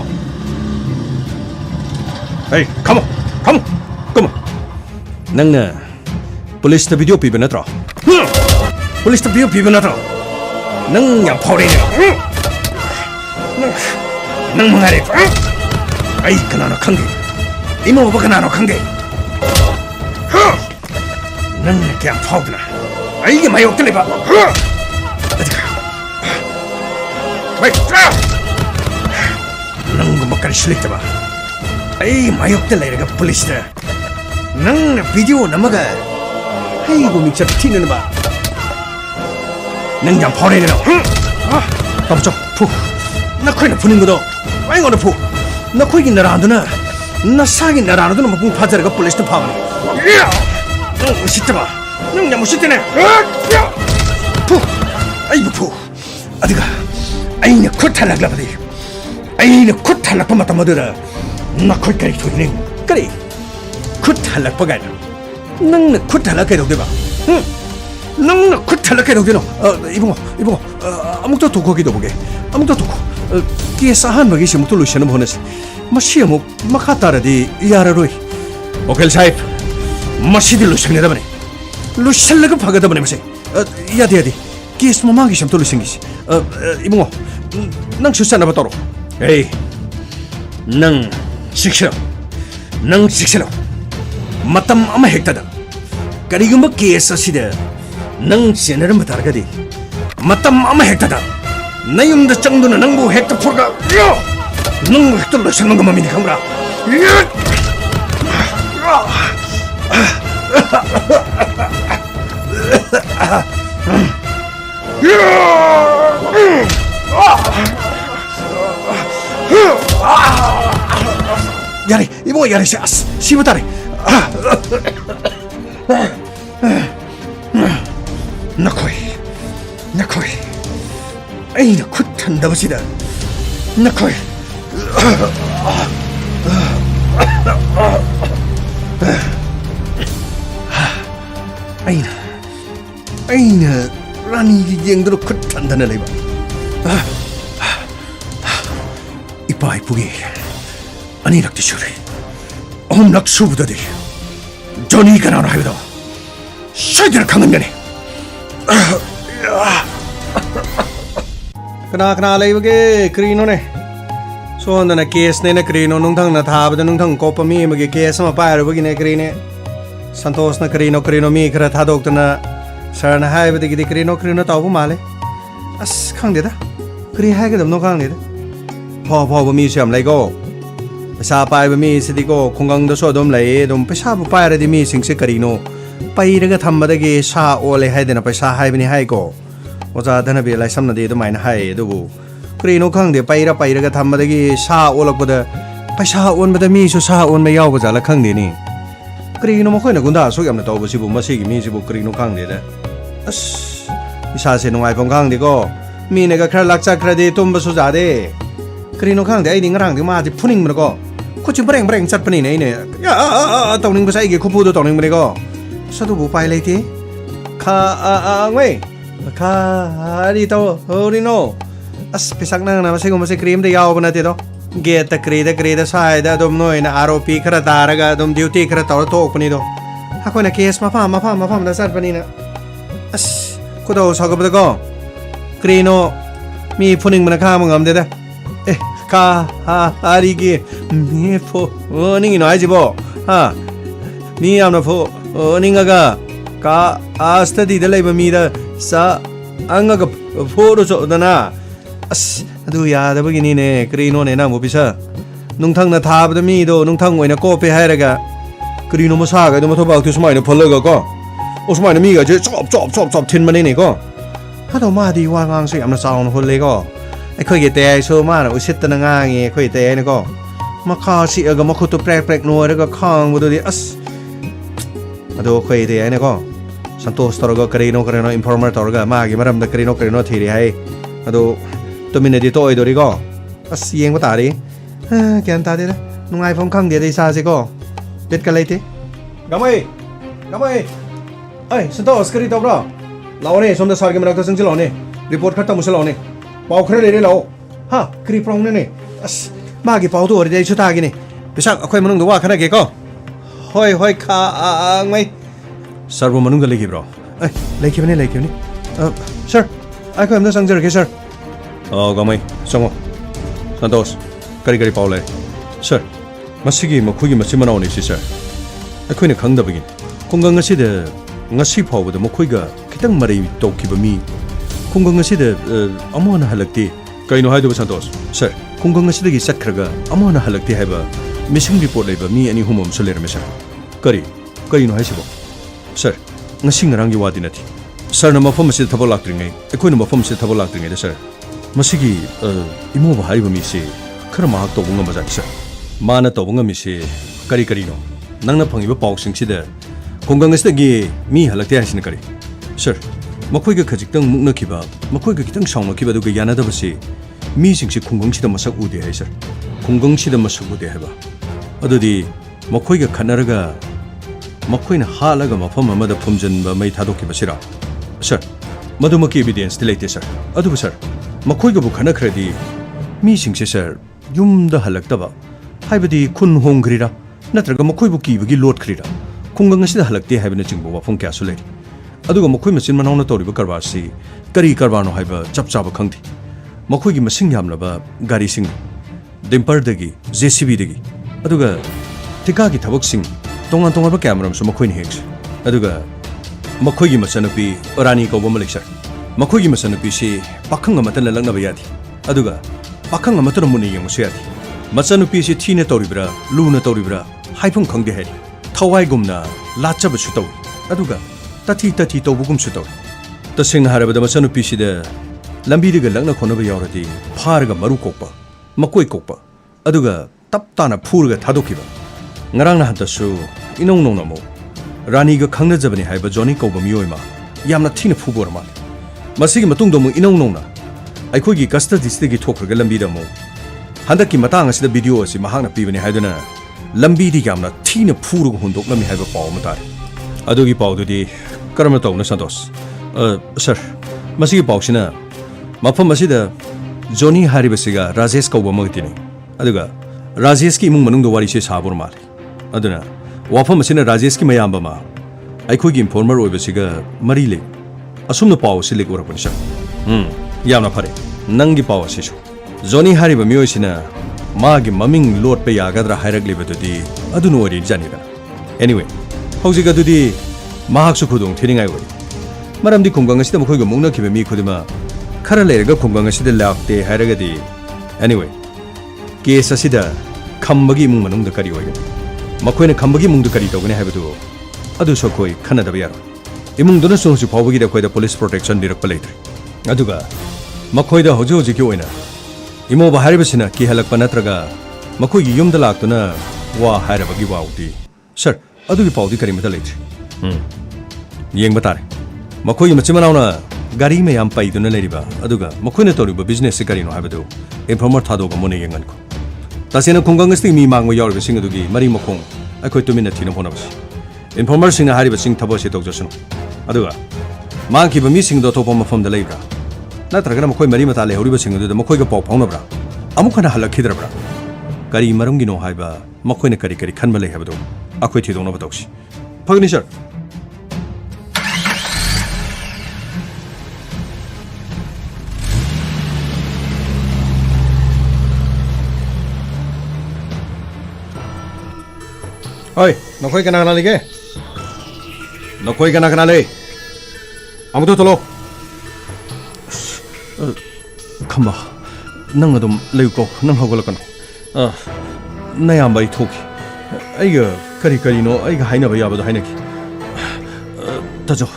ꯈꯥꯃꯣ ꯅꯪꯅ ꯄꯨꯂꯤꯁꯇ ꯚꯤꯗꯤꯑꯣ ꯄꯤꯕ ꯅꯠꯇ꯭ꯔꯣ ꯄꯨꯂꯤꯁꯇ ꯚꯤꯗꯤꯑꯣ ꯄꯤꯕ ꯅꯠꯇ꯭ꯔꯣ ꯅꯪ ꯌꯥꯝ ꯐꯥꯎꯔꯦꯅꯦ ꯅꯪ ꯃꯉꯥꯏꯔꯦ ꯑꯩ ꯀꯅꯥꯅꯣ ꯈꯪꯗꯦ ꯏꯃꯧꯕ ꯀꯅꯥꯅꯣ ꯈꯪꯗꯦ ꯅꯪꯅ ꯀꯌꯥꯝ ꯐꯥꯎꯗꯅ ꯑꯩꯒꯤ ꯃꯥꯌꯣꯛꯇ ꯂꯩꯕ ꯅꯪꯒꯨꯝꯕ ꯀꯔꯤꯁꯨ ꯂꯩꯇꯕ ꯑꯩ ꯃꯥꯌꯣꯛꯇ ꯂꯩꯔꯒ ꯄꯨꯂꯤꯁꯇ ꯅꯪꯅ ꯚꯤꯗꯤꯑꯣ ꯅꯝꯃꯒ ꯑꯩꯕꯨ ꯃꯤꯡꯆꯠ ꯊꯤꯅꯅꯕ ꯅꯪ ꯌꯥꯝ ꯐꯥꯎꯔꯦꯅꯦ ꯇꯥꯃꯣꯆꯧ ꯐꯨ ꯅꯈꯣꯏꯅ ꯐꯨꯅꯤꯡꯕꯗꯣ ꯑꯩꯉꯣꯟꯗ ꯐꯨ ꯅꯈꯣꯏꯒꯤ ꯅꯔꯥꯟꯗꯨꯅ ꯅꯁꯥꯒꯤ ꯅꯔꯥꯟ ꯑꯗꯨꯅ ꯃꯄꯨꯡ ꯐꯥꯖꯔꯒ ꯄꯨꯂꯤꯁꯇ ꯐꯥꯕꯅꯤ ꯅꯪ ꯎꯁꯤꯠꯇꯕ ꯅꯪ ꯌꯥꯝ ꯎꯁꯤꯠꯇꯦꯅꯦ ꯐꯨ ꯑꯩꯕꯨ ꯐꯨ ꯑꯗꯨꯒ ꯑꯩꯅ ꯈꯨꯠ ꯍꯜꯂꯛꯂꯕꯗꯤ ꯑꯩꯅ ꯈꯨꯠ ꯍꯜꯂꯛꯄ ꯃꯇꯝ ꯑꯗꯨꯗ ꯅꯈꯣꯏ ꯀꯔꯤ ꯊꯣꯏꯅꯤꯡ ꯀꯔꯤ ꯈꯨꯠ ꯍꯜꯂꯛꯄ ꯀꯥꯏꯅ ꯅꯪꯅ ꯈꯨꯠ ꯍꯜꯂꯛ ꯀꯩꯗꯧꯗꯣꯏꯕ ꯅꯪꯅ ꯈꯨꯠ ꯍꯜꯂꯛ ꯀꯩꯗꯧꯗꯣꯏꯅꯣ 이봉호 아무것도 도코기도 보게 아무것도 도코 केस अहमबगी से मुक्तो लुशन होनेसे मसी अमुक मखा तारदी याररोय ओकेल साहेब मसीदी लुशंगने दबने लुशल्लग फगदबने मसे यादे केस ममागी समतो लुशंगिस 이봉호 नंग सुसाना बतारो नंग शिक्षण matam ama hektada karigumba case asida nang senaram targadi matam ama hektada nayumda changduna nangbu hekta phurga nang hekta losan mangama mini khamra Yari, ibu yari si betari. Nakoi. Ay nakut tanda basida. Nakoi. Aina rani yang dulu kut tanda nalai ba. Ipai pugi. Ani nak disuri. Om nak subuh tadi. Johnny kan orang itu. Saya tidak kangen gani. Kena lagi bagi Krino ne. So anda nak case ne Krino nung thang na thab dan nung thang kopa mi bagi case sama payar bagi ne Krino. Santos na Krino mi kera thadok tu na sarana hai bagi di Krino tahu pun male. As kang dia dah. Kri hai ke dalam kang dia dah. Pau bami siam lagi go. Pesa pai bami sediko kongang doso dom lagi dom pesa bu pai ada di mi sing se Krino. Pai raga tham bada ge sa ole hai dena pesa hai bani hai go. Oja dana bi lai samna de do main hai do bu. Krino kang de pai raga tham bada ge sa olak bada pesa on bada mi so sa on me yaw ba jala kang de ni. Krino mo khoi na gunda so yam na taw bu si bu ma si gi mi si bu Krino kang de da. As isa se nungai phong kang de go. Mi ne ga khra lak cha khra de tum ba so ja de. Krino kang de ai ding rang de ma di phuning ma ko. Ko chi breng chat pani nei ne. Ya taw ning ba sai ge khu pu do taw ning ba ko. Sa du bu pai lai ti. Kha ngwe. Kha ri taw ho ri no. As pisak na na ma se ko ma se cream de yaw ba na te do. Ge ta kre da sai da dom noi na ROP khra dar ga dom duty khra taw to pani do. Ha ko na case ma pham da sat pani na. As ko do sa ko ba ko. Krino mi phuning ma na kha ma ngam de da. Ka hari ki mi pho ning no ai ji bo ha mi am na pho ning ga ka asta di da lai ba mi da sa anga ga pho ro so da na as adu ya da ba gi ni ne Krino ne na mo bisa nung thang na tha ba da mi do nung thang oi na ko pe hai ra ga Krino ma sa ga do ma tho ba tu smai na phol ga ko o smai na mi ga je chop thin ma ne ko ha do ma di wa ngang se am na saung hol le koไอ้ค่อยเตะโซมาน่ะอุสิตนะง่ายค่อยเตะนี่ก็มาข้าสิก็มาคุตุแปลกนัวแล้วก็ข้างบ่ดูดิอัสมาดูค่อยเตะนี่ก็สันโตสตอร์ก็Krinoอินฟอร์เมอร์ตอร์ก็มากิมารำดะKrinoทีรีให้มาดูตัวมินดิโตไอ้ดูดิก็อัสเยงบ่ตาดิแกนตาดินะนุ่งไอโฟนข้างเดียวได้ซาสิก็เด็ดกันเลยติกำไมเอ้ยสันโตสกรีตอร์บ่เราเนี่ยสมเด็จสารกิมรักตัวสังจิโลเนี่ยรีพอร์ตขัดตามุสลอเนี่ยเป่าเครื่องเลยเราฮะครีปรองเนี่ยมากี่เป่าตัวเดี๋ยวชุดตากินนี่ไปชักค่อยมันนึกดูว่าขนาดกี่ก็ห้อยขาไงสารบุมันนึกกันเลยกี่บรอเอ้ยเลยกี่วันนี่sir ไอ้ค่อยมันต้องสั่งเจอกี่ sir ก็ไม่ส่งมาสันโตสกรีเป่าเลย sir มาสิกี่มาคุยมาสิมันเอาเนี่ยสิ sir ไอ้ค่อยเนี่ยขังดับกินคงกังงั้นสิเด้งั้นสิเป่าบ่เด้มาคุยกับคิดตั้งมาได้ตกกี่บะมี공강가 시대 아무나 할락디 가이노 하이도 산토스 sir 공강가 시대기 sakkraga 아무나 할락디 해봐 미싱 리포트 레바 미 아니 홈홈 설레르메 sir 거리 가이노 하이시보 sir 나싱랑기 와디나티 sir나 마폼 시대 타볼 락드링에 에코이노 마폼 시대 타볼 락드링에 sir 마시기 이모바 하이바 미시 크라 마학 또 봉가 마자 sir 마나 또 봉가 미시 거리노 낭나 펑이바 파옥싱 시대 공강가 시대기 미 할락디 하시는 거리 sir मखोइगा खजिक्तंग मुक्नखिबा मखोइगा खितंग साउनखिबा दुगा यानादबसि मिसिंगसि खुंगंसिदा मसक उदे है sir खुंगंसिदा मसक उदे हैबा अदुदि मखोइगा खनरगा मखोइना हालगा मफम अमदा फुमजनबा मै थादोखिबसिरा sir मदुमकी evidence दिलेते sir अदुबु sir मखोइगा बु खनखरदि मिसिंगसि sir युमदा हलक्तबा हाइबदि खुन होंग्रिरा नत्रगा मखोइबु किबगी लोटखरिरा खुंगंसिदा हलक्ते हाइबना चिंगबो वफम क्यासु ले अदुगा मखोइ मचिन मनाउना तौरिबा करबारसि करी करबारनो हाइबा चपचाबा खंगथि मखोइगी मसिंग यामलबा गारिसिंग डिम्परदगी जेसीबीदगी अदुगा टिकागी थबकसिंग tongan tongan ba camera so makhoi ni heks aduga makhoi gi machanupi rani ko bo maliksa makhoi gi machanupi si pakhang amata la langna ba yadi aduga pakhang amata muni yeng so yadi machanupi si thine toribra luna toribra haifung khangde he thawai gumna lacha ba su taw aduga tathi taw bugum su taw tasing harabada machanupi si de lambi de langna khona ba yawrati pharga maru kokpa makoi kokpa aduga taptana phurga thadokhiba ngarang na hantasu inong nong namo rani ga khangna jabani haiba joni koba miyoi ma yamna thina phubor ma masigi matung do mu inong nong na aikhoi gi custody stigi thokraga lambi da mo handaki matang asida video asi mahangna pibani haiduna lambi di yamna thina phurug hundok lami haiba paw ma tar adugi paw du di karama tawna santos sir masigi paw sina mafam asida joni haribasiga rajesh koba magtini aduga rajesh ki imung manung do wari se sabor mal aduna wafam asina rajesh ki mayamba ma aikhoi gi informer oibasiga mari le asumna paw silik orakpani sa yamna phare nangi paw asisu joni hariba miyoisina magi maming lot pe yagadra hairagli badudi adunu ori janida anyway haujiga dudi mahaksu khudung thiringai ori maramdi khunggang asida mkhoi ga mungna khibe mi khudima khara lerega khunggang asida lakte hairagadi anyway case asida khambagi imung manungda kari oiga makoina khambagi imungda kari togane haibadu adu sokoi khanadaba yar imung dona sonsi phawbagi da koida police protection dirak palaitre aduga makoida hoji hoji ki oina imo ba haribasina ki halak panatraga makoi gi yumda laktuna wa harabagi wauti sir adugi pawdi kari mata laitre yeng batare makoi machimanauna gari me yam paiduna leriba aduga makoina toriba business kari no habadu informer thado ga mone yengan ko tasena khunggang sti mi mangwa yawrga sing adugi mari makhong akoi tumina thina phonabas informer sing na hariba sing thabo se tokjasunu aduga mangki ba mi sing do topa mafam da leibra natraga makhoi mari mata le horiba sing adu makhoi ga paw phaunabra amukhana halakhidrabra kari marungi no haiba makhoi na kari kari khanba le habadu akoi thidongna batausi phagni sir Oi, nokoi kana kana lege? Nokoi kana kana le? Amudo tolo. Khamba. Nang adum leuko, nang hogolakano. Nayam bai thoki. Aiga kari kari no aiga haina bai abado hainaki. Tajo.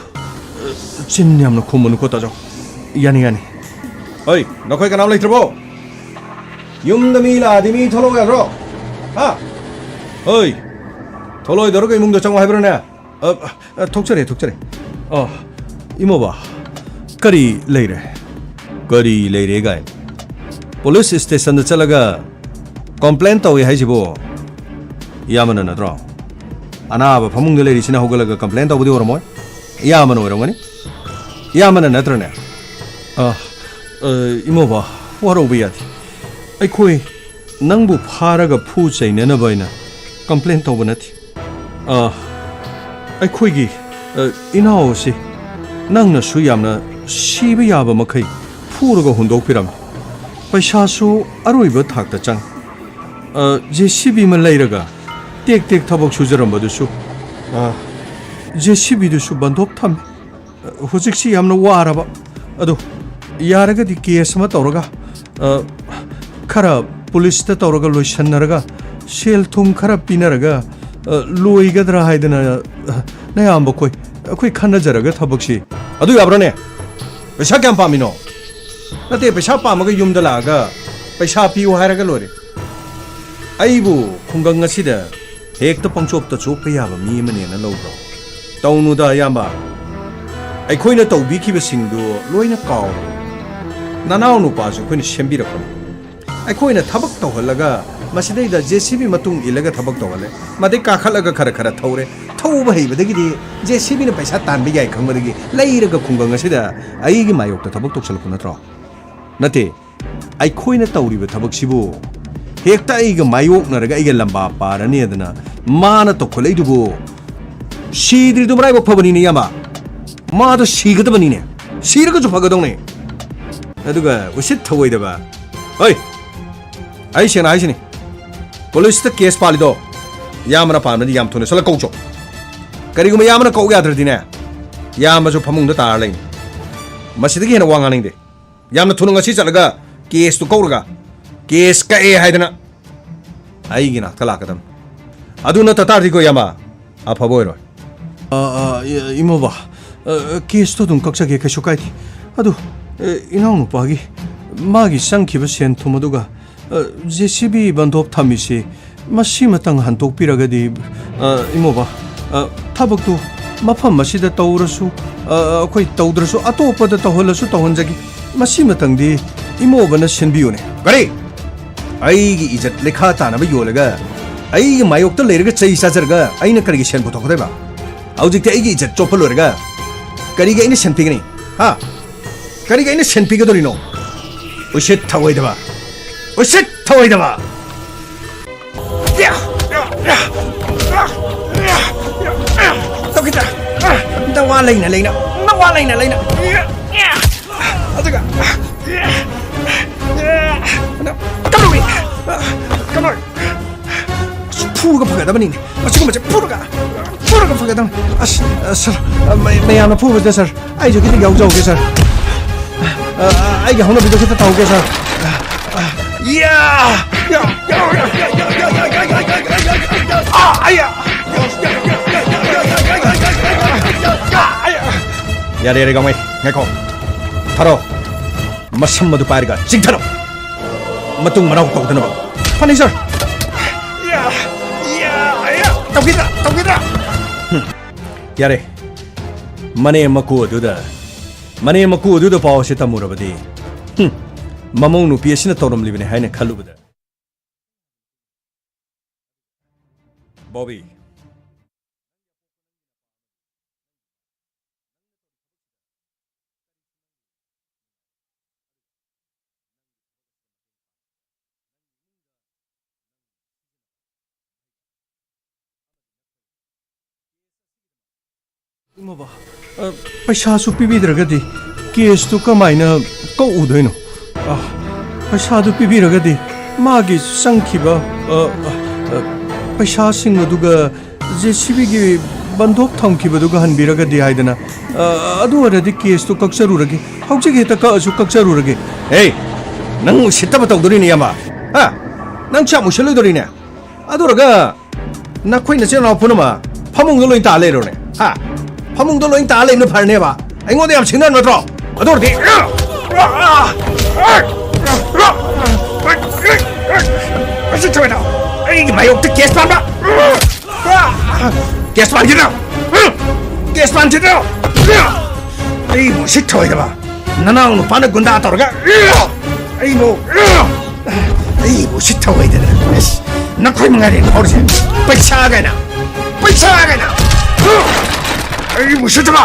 Chinyam no khumunu ko tajo. Yani yani. Oi, nokoi kana leitrbo? Yumda mila adimi tholo ya ro. Ha? Oi. Toloi doroga imungdo changwa haibirane thokchare imoba kari leire gai police station da chalaga complaint tawi haijibo yamana nadro anaba phamung de leiri sina hogalaga complaint tawdi ormo yamana orongani yamana natrane imoba waro biyati aikoi nangbu pharaga phu chainana baina complaint tawbanati ꯑꯩꯈꯣꯏꯒꯤ ꯏꯅꯥꯎ ꯑꯁꯤ ꯅꯪꯅꯁꯨ ꯌꯥꯝꯅ ꯁꯤꯕ ꯌꯥꯕ ꯃꯈꯩ ꯐꯨꯔꯒ ꯍꯨꯟꯗꯣꯛꯄꯤꯔꯝꯃꯤ ꯄꯩꯁꯥꯁꯨ ꯑꯔꯣꯏꯕ ꯊꯥꯛꯇ ꯆꯪ JCB ꯑꯃ ꯂꯩꯔꯒ ꯇꯦꯛ ꯇꯦꯛ ꯊꯕꯛ ꯁꯨꯖꯔꯝꯕꯗꯨꯁꯨ JCBꯗꯨꯁꯨ ꯕꯟꯗꯣꯞ ꯊꯝꯃꯤ ꯍꯧꯖꯤꯛꯁꯤ ꯌꯥꯝꯅ ꯋꯥꯔꯕ ꯑꯗꯣ ꯌꯥꯔꯒꯗꯤ ꯀꯦꯁ ꯑꯃ ꯇꯧꯔꯒ ꯈꯔ ꯄꯨꯂꯤꯁꯇ ꯇꯧꯔꯒ ꯂꯣꯏꯁꯟꯅꯔꯒ ꯁꯦꯜ ꯊꯨꯝ ꯈꯔ ꯄꯤꯅꯔꯒ loigadra haidana nayamba koi akoi khanajaraga thabaksi adu yabrane paisa kyam pamino nate paisa pamaga yumda laga paisa piu hairaga lore aibu khungang asida hekta pangchop ta chop yaba mi mane na lobro taunu da yamba aikoina tawbi khiba singdu loina kaw nanau nu pa su khoina sembira ko aikoina thabak tawhalaga masidai da JCB matung ilaga thabak tawale madai kakhalaga khara khara thaure thauba heibadagi di JCB na paisa tanbi yai khangmadagi leiraga khungang asida aigi mayok ta thabak toksalku natro nate ai khoina tawriba thabak sibu hekta aiga mayok naraga aiga lamba parani adana mana to kholai dubu shidri dumrai bok phabani ne yama ma do shigadabani ne shiraga ju phagadong ne aduga usit thawai daba oi ai sena ai sini police ta case palido यामना पामना याम थुने सला कौचो करीगुम यामना कौ याद्रदिने यामजो फमुंग तार लें मसीदगी हेन वांगानिंग दे यामना थुनु ngasi चलगा case तो कौरगा case का ए हाइदना आईगिना तलाकदम अदुना ततारदिको यामा अफबोयरो इमोबा case तो तुम कक्षा के कशुकाई अदु इनाउ नुपागी मागी संखिबा सेन थुमदुगा जेसीबी बंदोप थमिसे मसी मतंग हंतोक पिरगदी इमोबा थबकतु मफम मसीदा तौरसु अखोई तौद्रसु अतोपद तौहलसु तौहनजगी मसी मतंगदी इमोबना सिनबियोने गरे आईगी इज्जत लेखा तानबा योलगा आईगी मायोक्ता लेरगा चई साजरगा आईना करिगे सेन पुथोखदैबा हौजिकते आईगी इज्जत चोपलोरगा करिगे आईना सेन पिगनी हा करिगे आईना सेन पिगदोरिनो उसित थवैदबा उसित थवैदबा तोकिता दवा लेना लेना दवा लेना लेना अदगा कमोई कमोई फूगा फगदबनी असिगुमचे फूगा फगदम सर मैं याना फूबदे सर आई जो किति याउजाउगे सर आई गे होना बिदो किता ताउगे सर या आया यारे यारे गामै ngako tharo masam madu pairga chingtharo matung manau tawdana ba fani sir ya tawgida yare mane maku aduda paw se tamurabadi mamong nu piesina tawram libine haina khalubada Bobby इमोबा पैसा सु पिबिद्रगदि case तो कमाइना कौ उदैनो पैसा दु पिबिरगदि मागी संखिबा पैसा सिंग अदुगा जेसीबी गी बंदोक थमखिबदुगा हनबिरगदि हाइदना अदु अरदि केस तो कक्सरुरगे हौजिग हेता कअसु कक्सरुरगे ए नंग सितबा तौदरिनि यामा हा नंग चा मुसलुदरिने अदुरगा नखोइना चेनाव पुनमा फमुंग लोइन ता लेरोने हा फमुंग लोइन ता लेनो फरनेबा अइंगोदे याम सिंगन नत्रो अदुरदि असे चोइना अइगी मायोक्ते केस पानबा केस पानजिनो केस पानजिनो अइ मुसित थोइदबा ननाउ नु पान गुंडा तोरगा अइ मुसित थोइदना नखोइ मंगारे नौरसे पैसा गायना अइ मुसितबा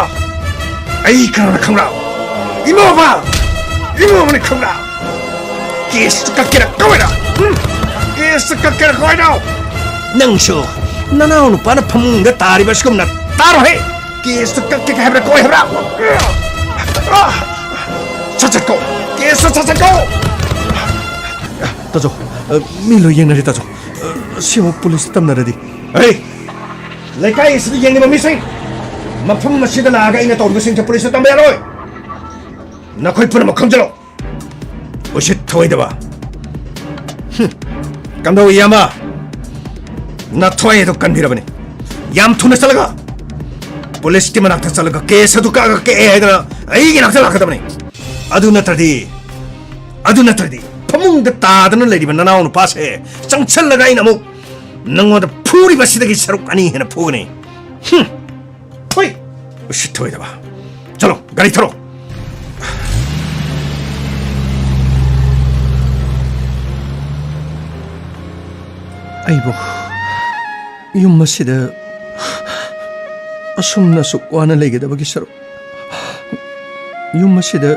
अइ करा खंगरा इमोबा ने खंगरा केस कक्केरा कवरा केस कक्केरा कोइनो नंगसो ननाउ नु पान फमुंग तारिबा सिकुमना तारो हे केस कक्के हेब्रा कोइ हेब्रा सचको केस सचको ताजो मिलो येंगनारि ताजो सिओ पुलिस तमनरदि ए लेकाइ इसि येंगनि मिसिं मफम मसिदा लागा इना तौरगसिंग पुलिस तमबे यारोय नखोइ पुन मखंजलो उसित थोइदबा कमदो यामा नथोय तो कनबिरबने याम थुना चलगा पुलिस की मनाक्ता चलगा केस अदु का के हेदना अइगी नाक्ता लाकदबने अदु नत्रदि फमुंग तादन लेरिबा ननाउ नु पासे चंगछल लगाइ नमु नंगोद फुरी बसिदगी सरुक अनि हेन फुगने थोइ उसित थोइदबा चलो गाड़ी थरो अइबो ꯌꯨꯝ ꯑꯁꯤꯗ ꯑꯁꯨꯝꯅ ꯁꯨꯛ ꯋꯥꯅ ꯂꯩꯒꯗꯕꯒꯤ ꯁꯔꯨꯛ ꯌꯨꯝ ꯑꯁꯤꯗ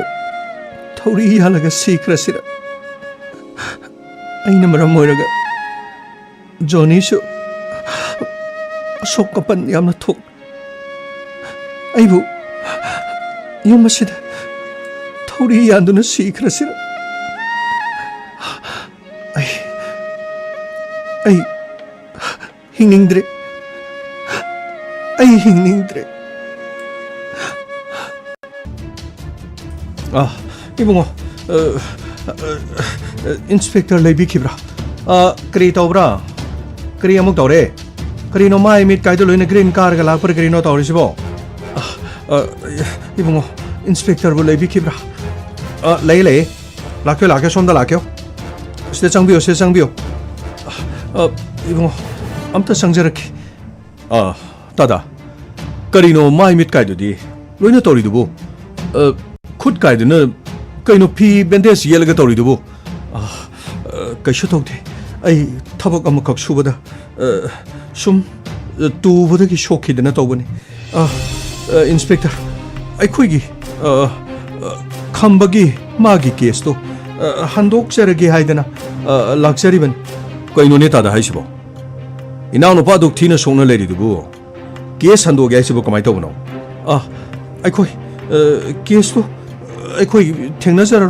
ꯊꯧꯔꯤ ꯌꯥꯜꯂꯒ ꯁꯤꯈ꯭ꯔꯁꯤꯔ ꯑꯩꯅ ꯃꯔꯝ ꯑꯣꯏꯔꯒ ꯖꯣꯅꯤꯁꯨ ꯑꯁꯣꯛ ꯑꯄꯟ ꯌꯥꯝꯅ ꯊꯣꯛ ꯑꯩꯕꯨ ꯌꯨꯝ ꯑꯁꯤꯗ ꯊꯧꯔꯤ ꯌꯥꯟꯗꯨꯅ ꯁꯤꯈ꯭ꯔꯁꯤꯔ ꯑꯩ हिंगनिंद्रे आई हिंगनिंद्रे इबुंगो इंस्पेक्टर लेबिखिब्रा करी तौब्रा करी अमुक तौरे करीनो माय मिट कायदो लोइना ग्रीन कार गा लापर करीनो तौरिसिबो इबुंगो इंस्पेक्टर बो लेबिखिब्रा ले लाक्यो सोमदा लाक्यो सिदा चंबियो इबुंगो अमता संजरखि तादा करीनो माय मिट कायदोदी लोइना तौरिदुबो खुद कायदुना कइनो फी बेंडेज येलगा तौरिदुबो कइसु तौदे आई थबक अमखक सुबदा सुम तुबदगी शोखिदना तौबनी इंस्पेक्टर अखोइगी खंबगी मागी केस तो हंदोकचरगे हाइदना लाक्चरीबन कइनो नेतादा हाइसिबो इनाव नुपा दुक थीना सोंना लेरिदुबो केस हंदोगे हाइसिबो कमाय तौबनो अखोइ केस तो अखोइ थेंनाजर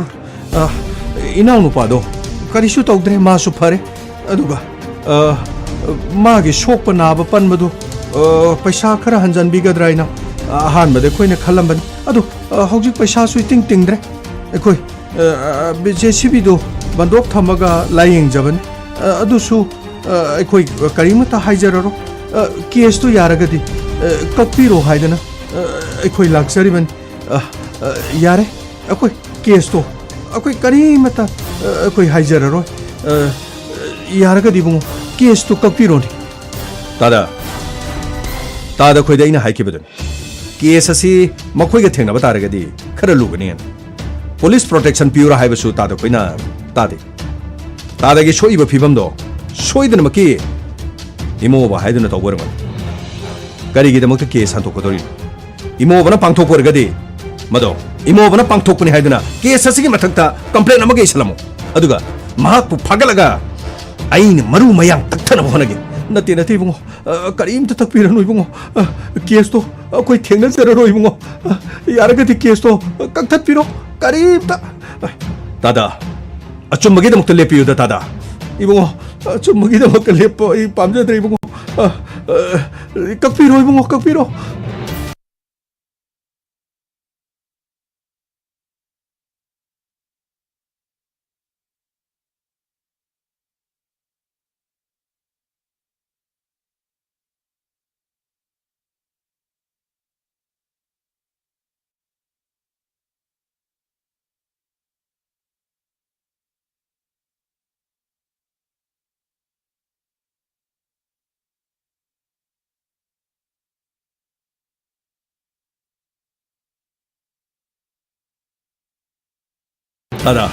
इनाव नुपादो करिसु तौद्रे मासु फरे अदुगा मागी सोक नाब पनबदु पैसा खरा हंजन बिगद्राइना अहानबदे अखोइना खलंबनी अदु हौजिक पैसा सु तिंग तिंगद्रे अखोइ जेसीबीदो बंदोक थमगा लायेंग जबन अदुसु अखोइ करीमता हाइजररो केस तो यारगदी कपिरो हाइदना अखोइ लाक्चरीबन यारे अखोइ केस तो अखोइ करीमता अखोइ हाइजररो यारगदी बुंगो केस तो कपिरोनी तादा खोइदा इना हाइकिबदन केस असि मखोइगा थेंनबा तारगदी खरा लुगनी पुलिस प्रोटेक्शन प्यूरा हाइबसु तादा खोइना तादागी सोइबा फिबमदो सोइदन मकी इमोबा हाइदना तौबरम करिगिदमक केस हंतोकदोरि इमोबना पांथोकरगदी मदो इमोबना पांथोकनी हाइदना केस असिगी मथक्ता कंप्लेंट अमगे इसलमो अदुगा महाकपु फगलगा आइन मरु मयांग तक्थना होनगे नते बुंगो करीमता तकपीरनु बुंगो केस तो कोई थेंगना जररो बुंगो यारगदी केस तो कक्थत पिरो करीमता दादा अचुम्मगे दमक लेपियोदा दादा इबुंगो अचुम्मगे दमक लेपो इ पामजद्रे बुंगो कक्पीरो बुंगो कक्पीरो तादा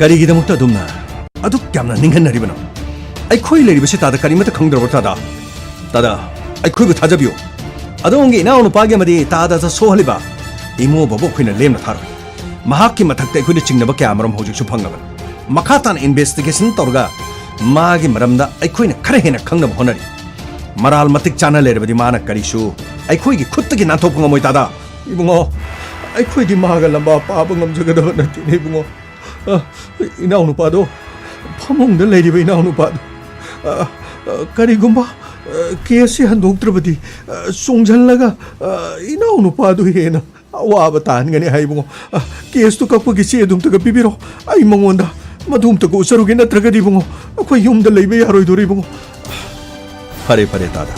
करीगिदमुक्ता दुमना अदुक क्यामना निंगनरिबनो अखोइ लेरिबसे तादा करीमता खंगद्रबो तादा अखोइबु थाजबियो अदोंगे इनाउ नुपागे मदि तादा ज सोहलिबा इमो बबो खोइना लेमना थारो महाकि मथक्ते अखोइना चिंगनबा क्यामरम होजिकसु फंगबन मखातान इन्वेस्टिगेशन तौरगा मागी मरमदा अखोइना खरा हेना खंगनब होनरि मराल मतिक चाना लेरबदि माना करिसु अखोइगी खुत्तगी नाथोप ngमोइ तादा इबुंगो अखोइदी मागा लंबा पाबा ngमजगदब नतिने इबुंगो इनाउ नुपादो फमुंगदा लेरिबा इनाउ नुपादो करिगुंबा केसी हंदोक्त्रबदि सोंझलगा इनाउ नुपादो हेना अवाब तानगने हाइबुंगो केस तो कपगी चे दुमतगा पिबिरो आई मंगोंदा मधुमतगा उसरुगे नत्रगदि बुंगो अखोइ युमदा लेबे यारोइदोरि बुंगो फरे तादा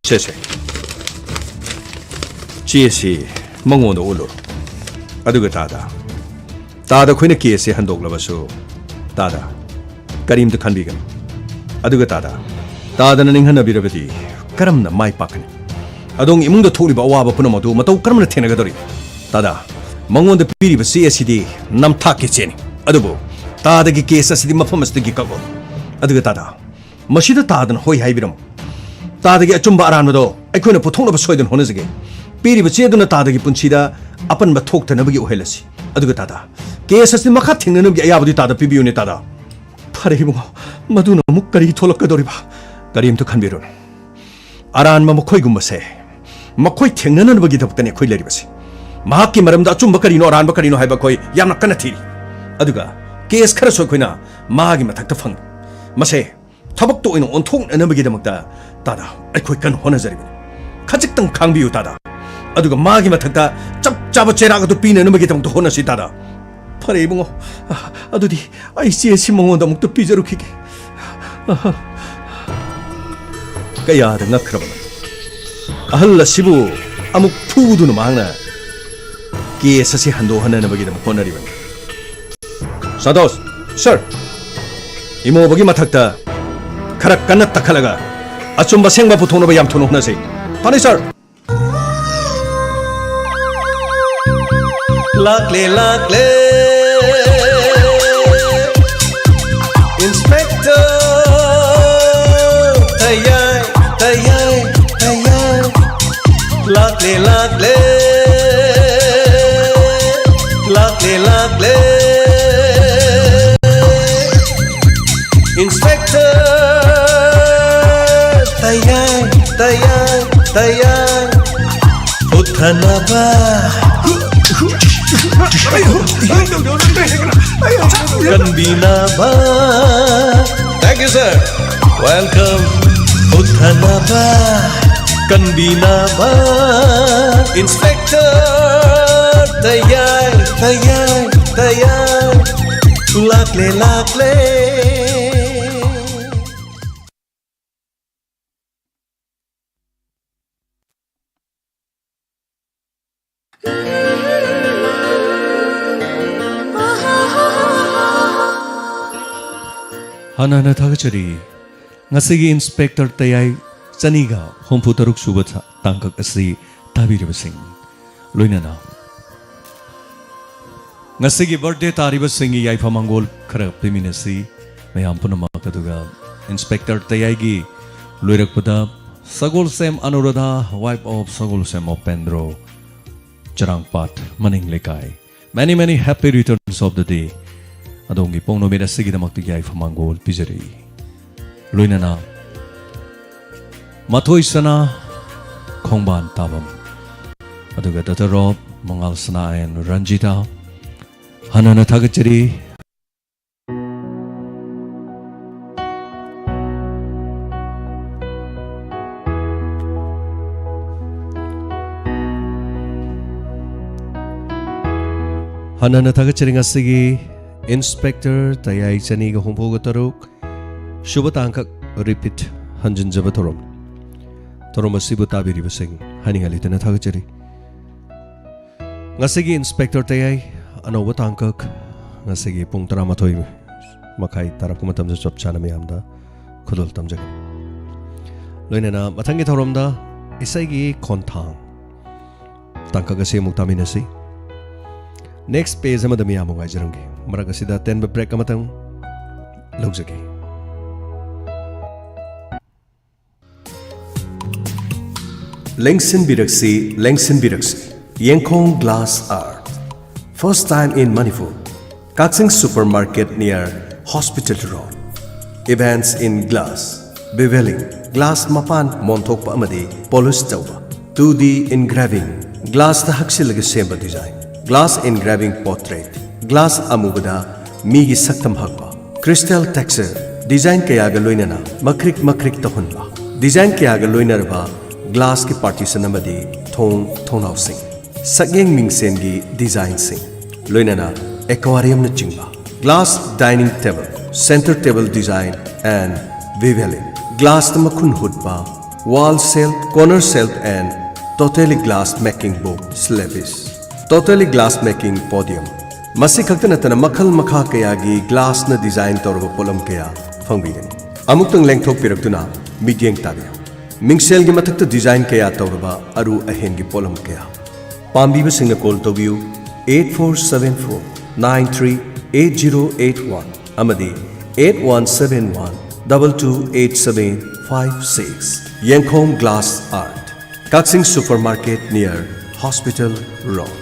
से चेसी मंगोंदा उलो अदुगा तादा खोइना केसे हंदोक्लबसु तादा करीमता खनबिगन अदुगा तादाना निंहनबिरबदि करमना माइ पाकनि अदोंग इमुंगदा थोरिबा अवाबा पुनमदु मतौ करमना थेनगदोरि तादा मंगोंदा पिरिबा चे असिदि नमथाके चेनि अदुबो तादागी केस असिदि मफम असदगी कगो अदुगा तादा मसिदा तादन होय हाइबिरम तादगी अचुंबा अरानबदो अखोइना पुथोंनबा सोयदन होनजगे पिरिबा चेदुना तादगी पुंसिदा अपनबा थोक्तनबगी ओहेलसि अदुगा तादा केस असि मखा थेंगनबगी अयाबदि तादा पिबियुने तादा फरेबुंगो मदुना मुक करी थोलक्कदोरिबा करीमता खनबिरोन अरानबा मखोइगुंबसे मखोइ थेंगननबगी दबतने खोइ लेरिबसे महाकि मरमदा अचुंबा करिनो अरानबा करिनो हाइबा खोइ यामना कन्ना थिरि अदुगा केस खरा सोखोइना मागी मथक्ता फंग मसे ꯊꯕꯛꯇ ꯑꯣꯏꯅ ꯑꯣꯟꯊꯣꯛꯅꯅꯕꯒꯤꯗꯃꯛꯇ ꯇꯥꯗ ꯑꯩꯈꯣꯏ ꯀꯟꯅ ꯍꯣꯠꯅꯖꯔꯤꯕꯅꯤ ꯈꯖꯤꯛꯇꯪ ꯈꯥꯡꯕꯤꯌꯨ ꯇꯥꯗ ꯑꯗꯨꯒ ꯃꯥꯒꯤ ꯃꯊꯛꯇ ꯆꯞ ꯆꯥꯕ ꯆꯩꯔꯥꯛ ꯑꯗꯨ ꯄꯤꯅꯅꯕꯒꯤꯗꯃꯛꯇ ꯍꯣꯠꯅꯁꯤ ꯇꯥꯗ ꯐꯔꯦ ꯏꯕꯨꯡꯉꯣ ꯑꯗꯨꯗꯤ ꯑꯩ ꯆꯦꯁꯤ ꯃꯉꯣꯟꯗ ꯑꯃꯨꯛꯇ ꯄꯤꯖꯔꯨꯈꯤꯒꯦ ꯀꯌꯥꯗ ꯉꯛꯈ꯭ꯔꯕꯅꯣ ꯑꯍꯜ ꯑꯁꯤꯕꯨ ꯑꯃꯨꯛ ꯐꯨꯗꯨꯅ ꯃꯍꯥꯛꯅ ꯀꯦꯁ ꯑꯁꯤ ꯍꯟꯗꯣꯛꯍꯟꯅꯅꯕꯒꯤꯗꯃꯛ ꯍꯣꯠꯅꯔꯤꯕꯅꯤ ꯁꯟꯇꯣꯁ ꯁꯔ ꯏꯃꯣꯕꯒꯤ ꯃꯊꯛꯇ खरा कन्न तखलगा अचुम सेंग पुथोनब याम थुन होनसै थाने सर लाकले लाकले इंस्पेक्टर तैयार तैयार तैयार लाकले लाकले लाकले लाकले इंस्पेक्टर तैयार तैयार तैयार उठनबा कनबीनाबा थैंक यू सर वेलकम उठनबा कनबीनाबा इंस्पेक्टर तैयार तैयार तैयार लाकले लाकले हनन थागचरी ngasi inspector tayai chaniga hompu taruk suba tangkak asi tabiriba sing loinana ngasi gi birthday tariba sing yai famangol khara piminasi mayam punamak aduga inspector tayai gi loirakpada sagol sem anuradha wife of sagol sem of pendro charangpat maning lekai many happy returns of the day adongi pongno mera sigidamakti yai famangol pijari loinana mathoi sana khongban tabam aduga datarop mangal sana and ranjita hanana thagachari hanana thagachari ngasigi inspector tayai chani ga hombo taruk shubha tangkak repeat hanjin jaba thorom asibu tabiri basing hani halitana thagachari ngasigi inspector tayai anoba tangkak ngasigi pung 13 makai tarak matam ja chop chana miyamda khudul tamjag loinana mathangi thoromda isaigi khonthang tangkak ase muktaminasi next page amada miyamu ngaijarangi maraga sida 10 break amatang logjagi Lengsin Biraksi Yengkong Glass Art first time in Manipur Kaksing Supermarket near Hospital Road events in glass beveling glass mapan monthok pa amadi polish tawba 2D engraving glass ta haksilga semba design glass engraving portrait glass amubada migi saktam hakba crystal texture design kayaga loinana makrik tahunba design kayaga loinarba glass ki partition amadi thonau sing sagyeng mingsen gi design sing loinana aquarium na chingba glass dining table center table design and beveling glass tamakun hudba wall shelf corner shelf and totally glass making book slabs totally glass making podium masi khakta natana makhal makha kaya gi glass na design torba polam kaya phangbigani amuktang lengthok piraktuna medium tabiya mingsel gi mathakta design kaya torba aru ahen gi polam kaya pambiba singna call tobiu 8474938081 amadi 8171228756 Yengkong Glass Art Kaksing Supermarket near Hospital Road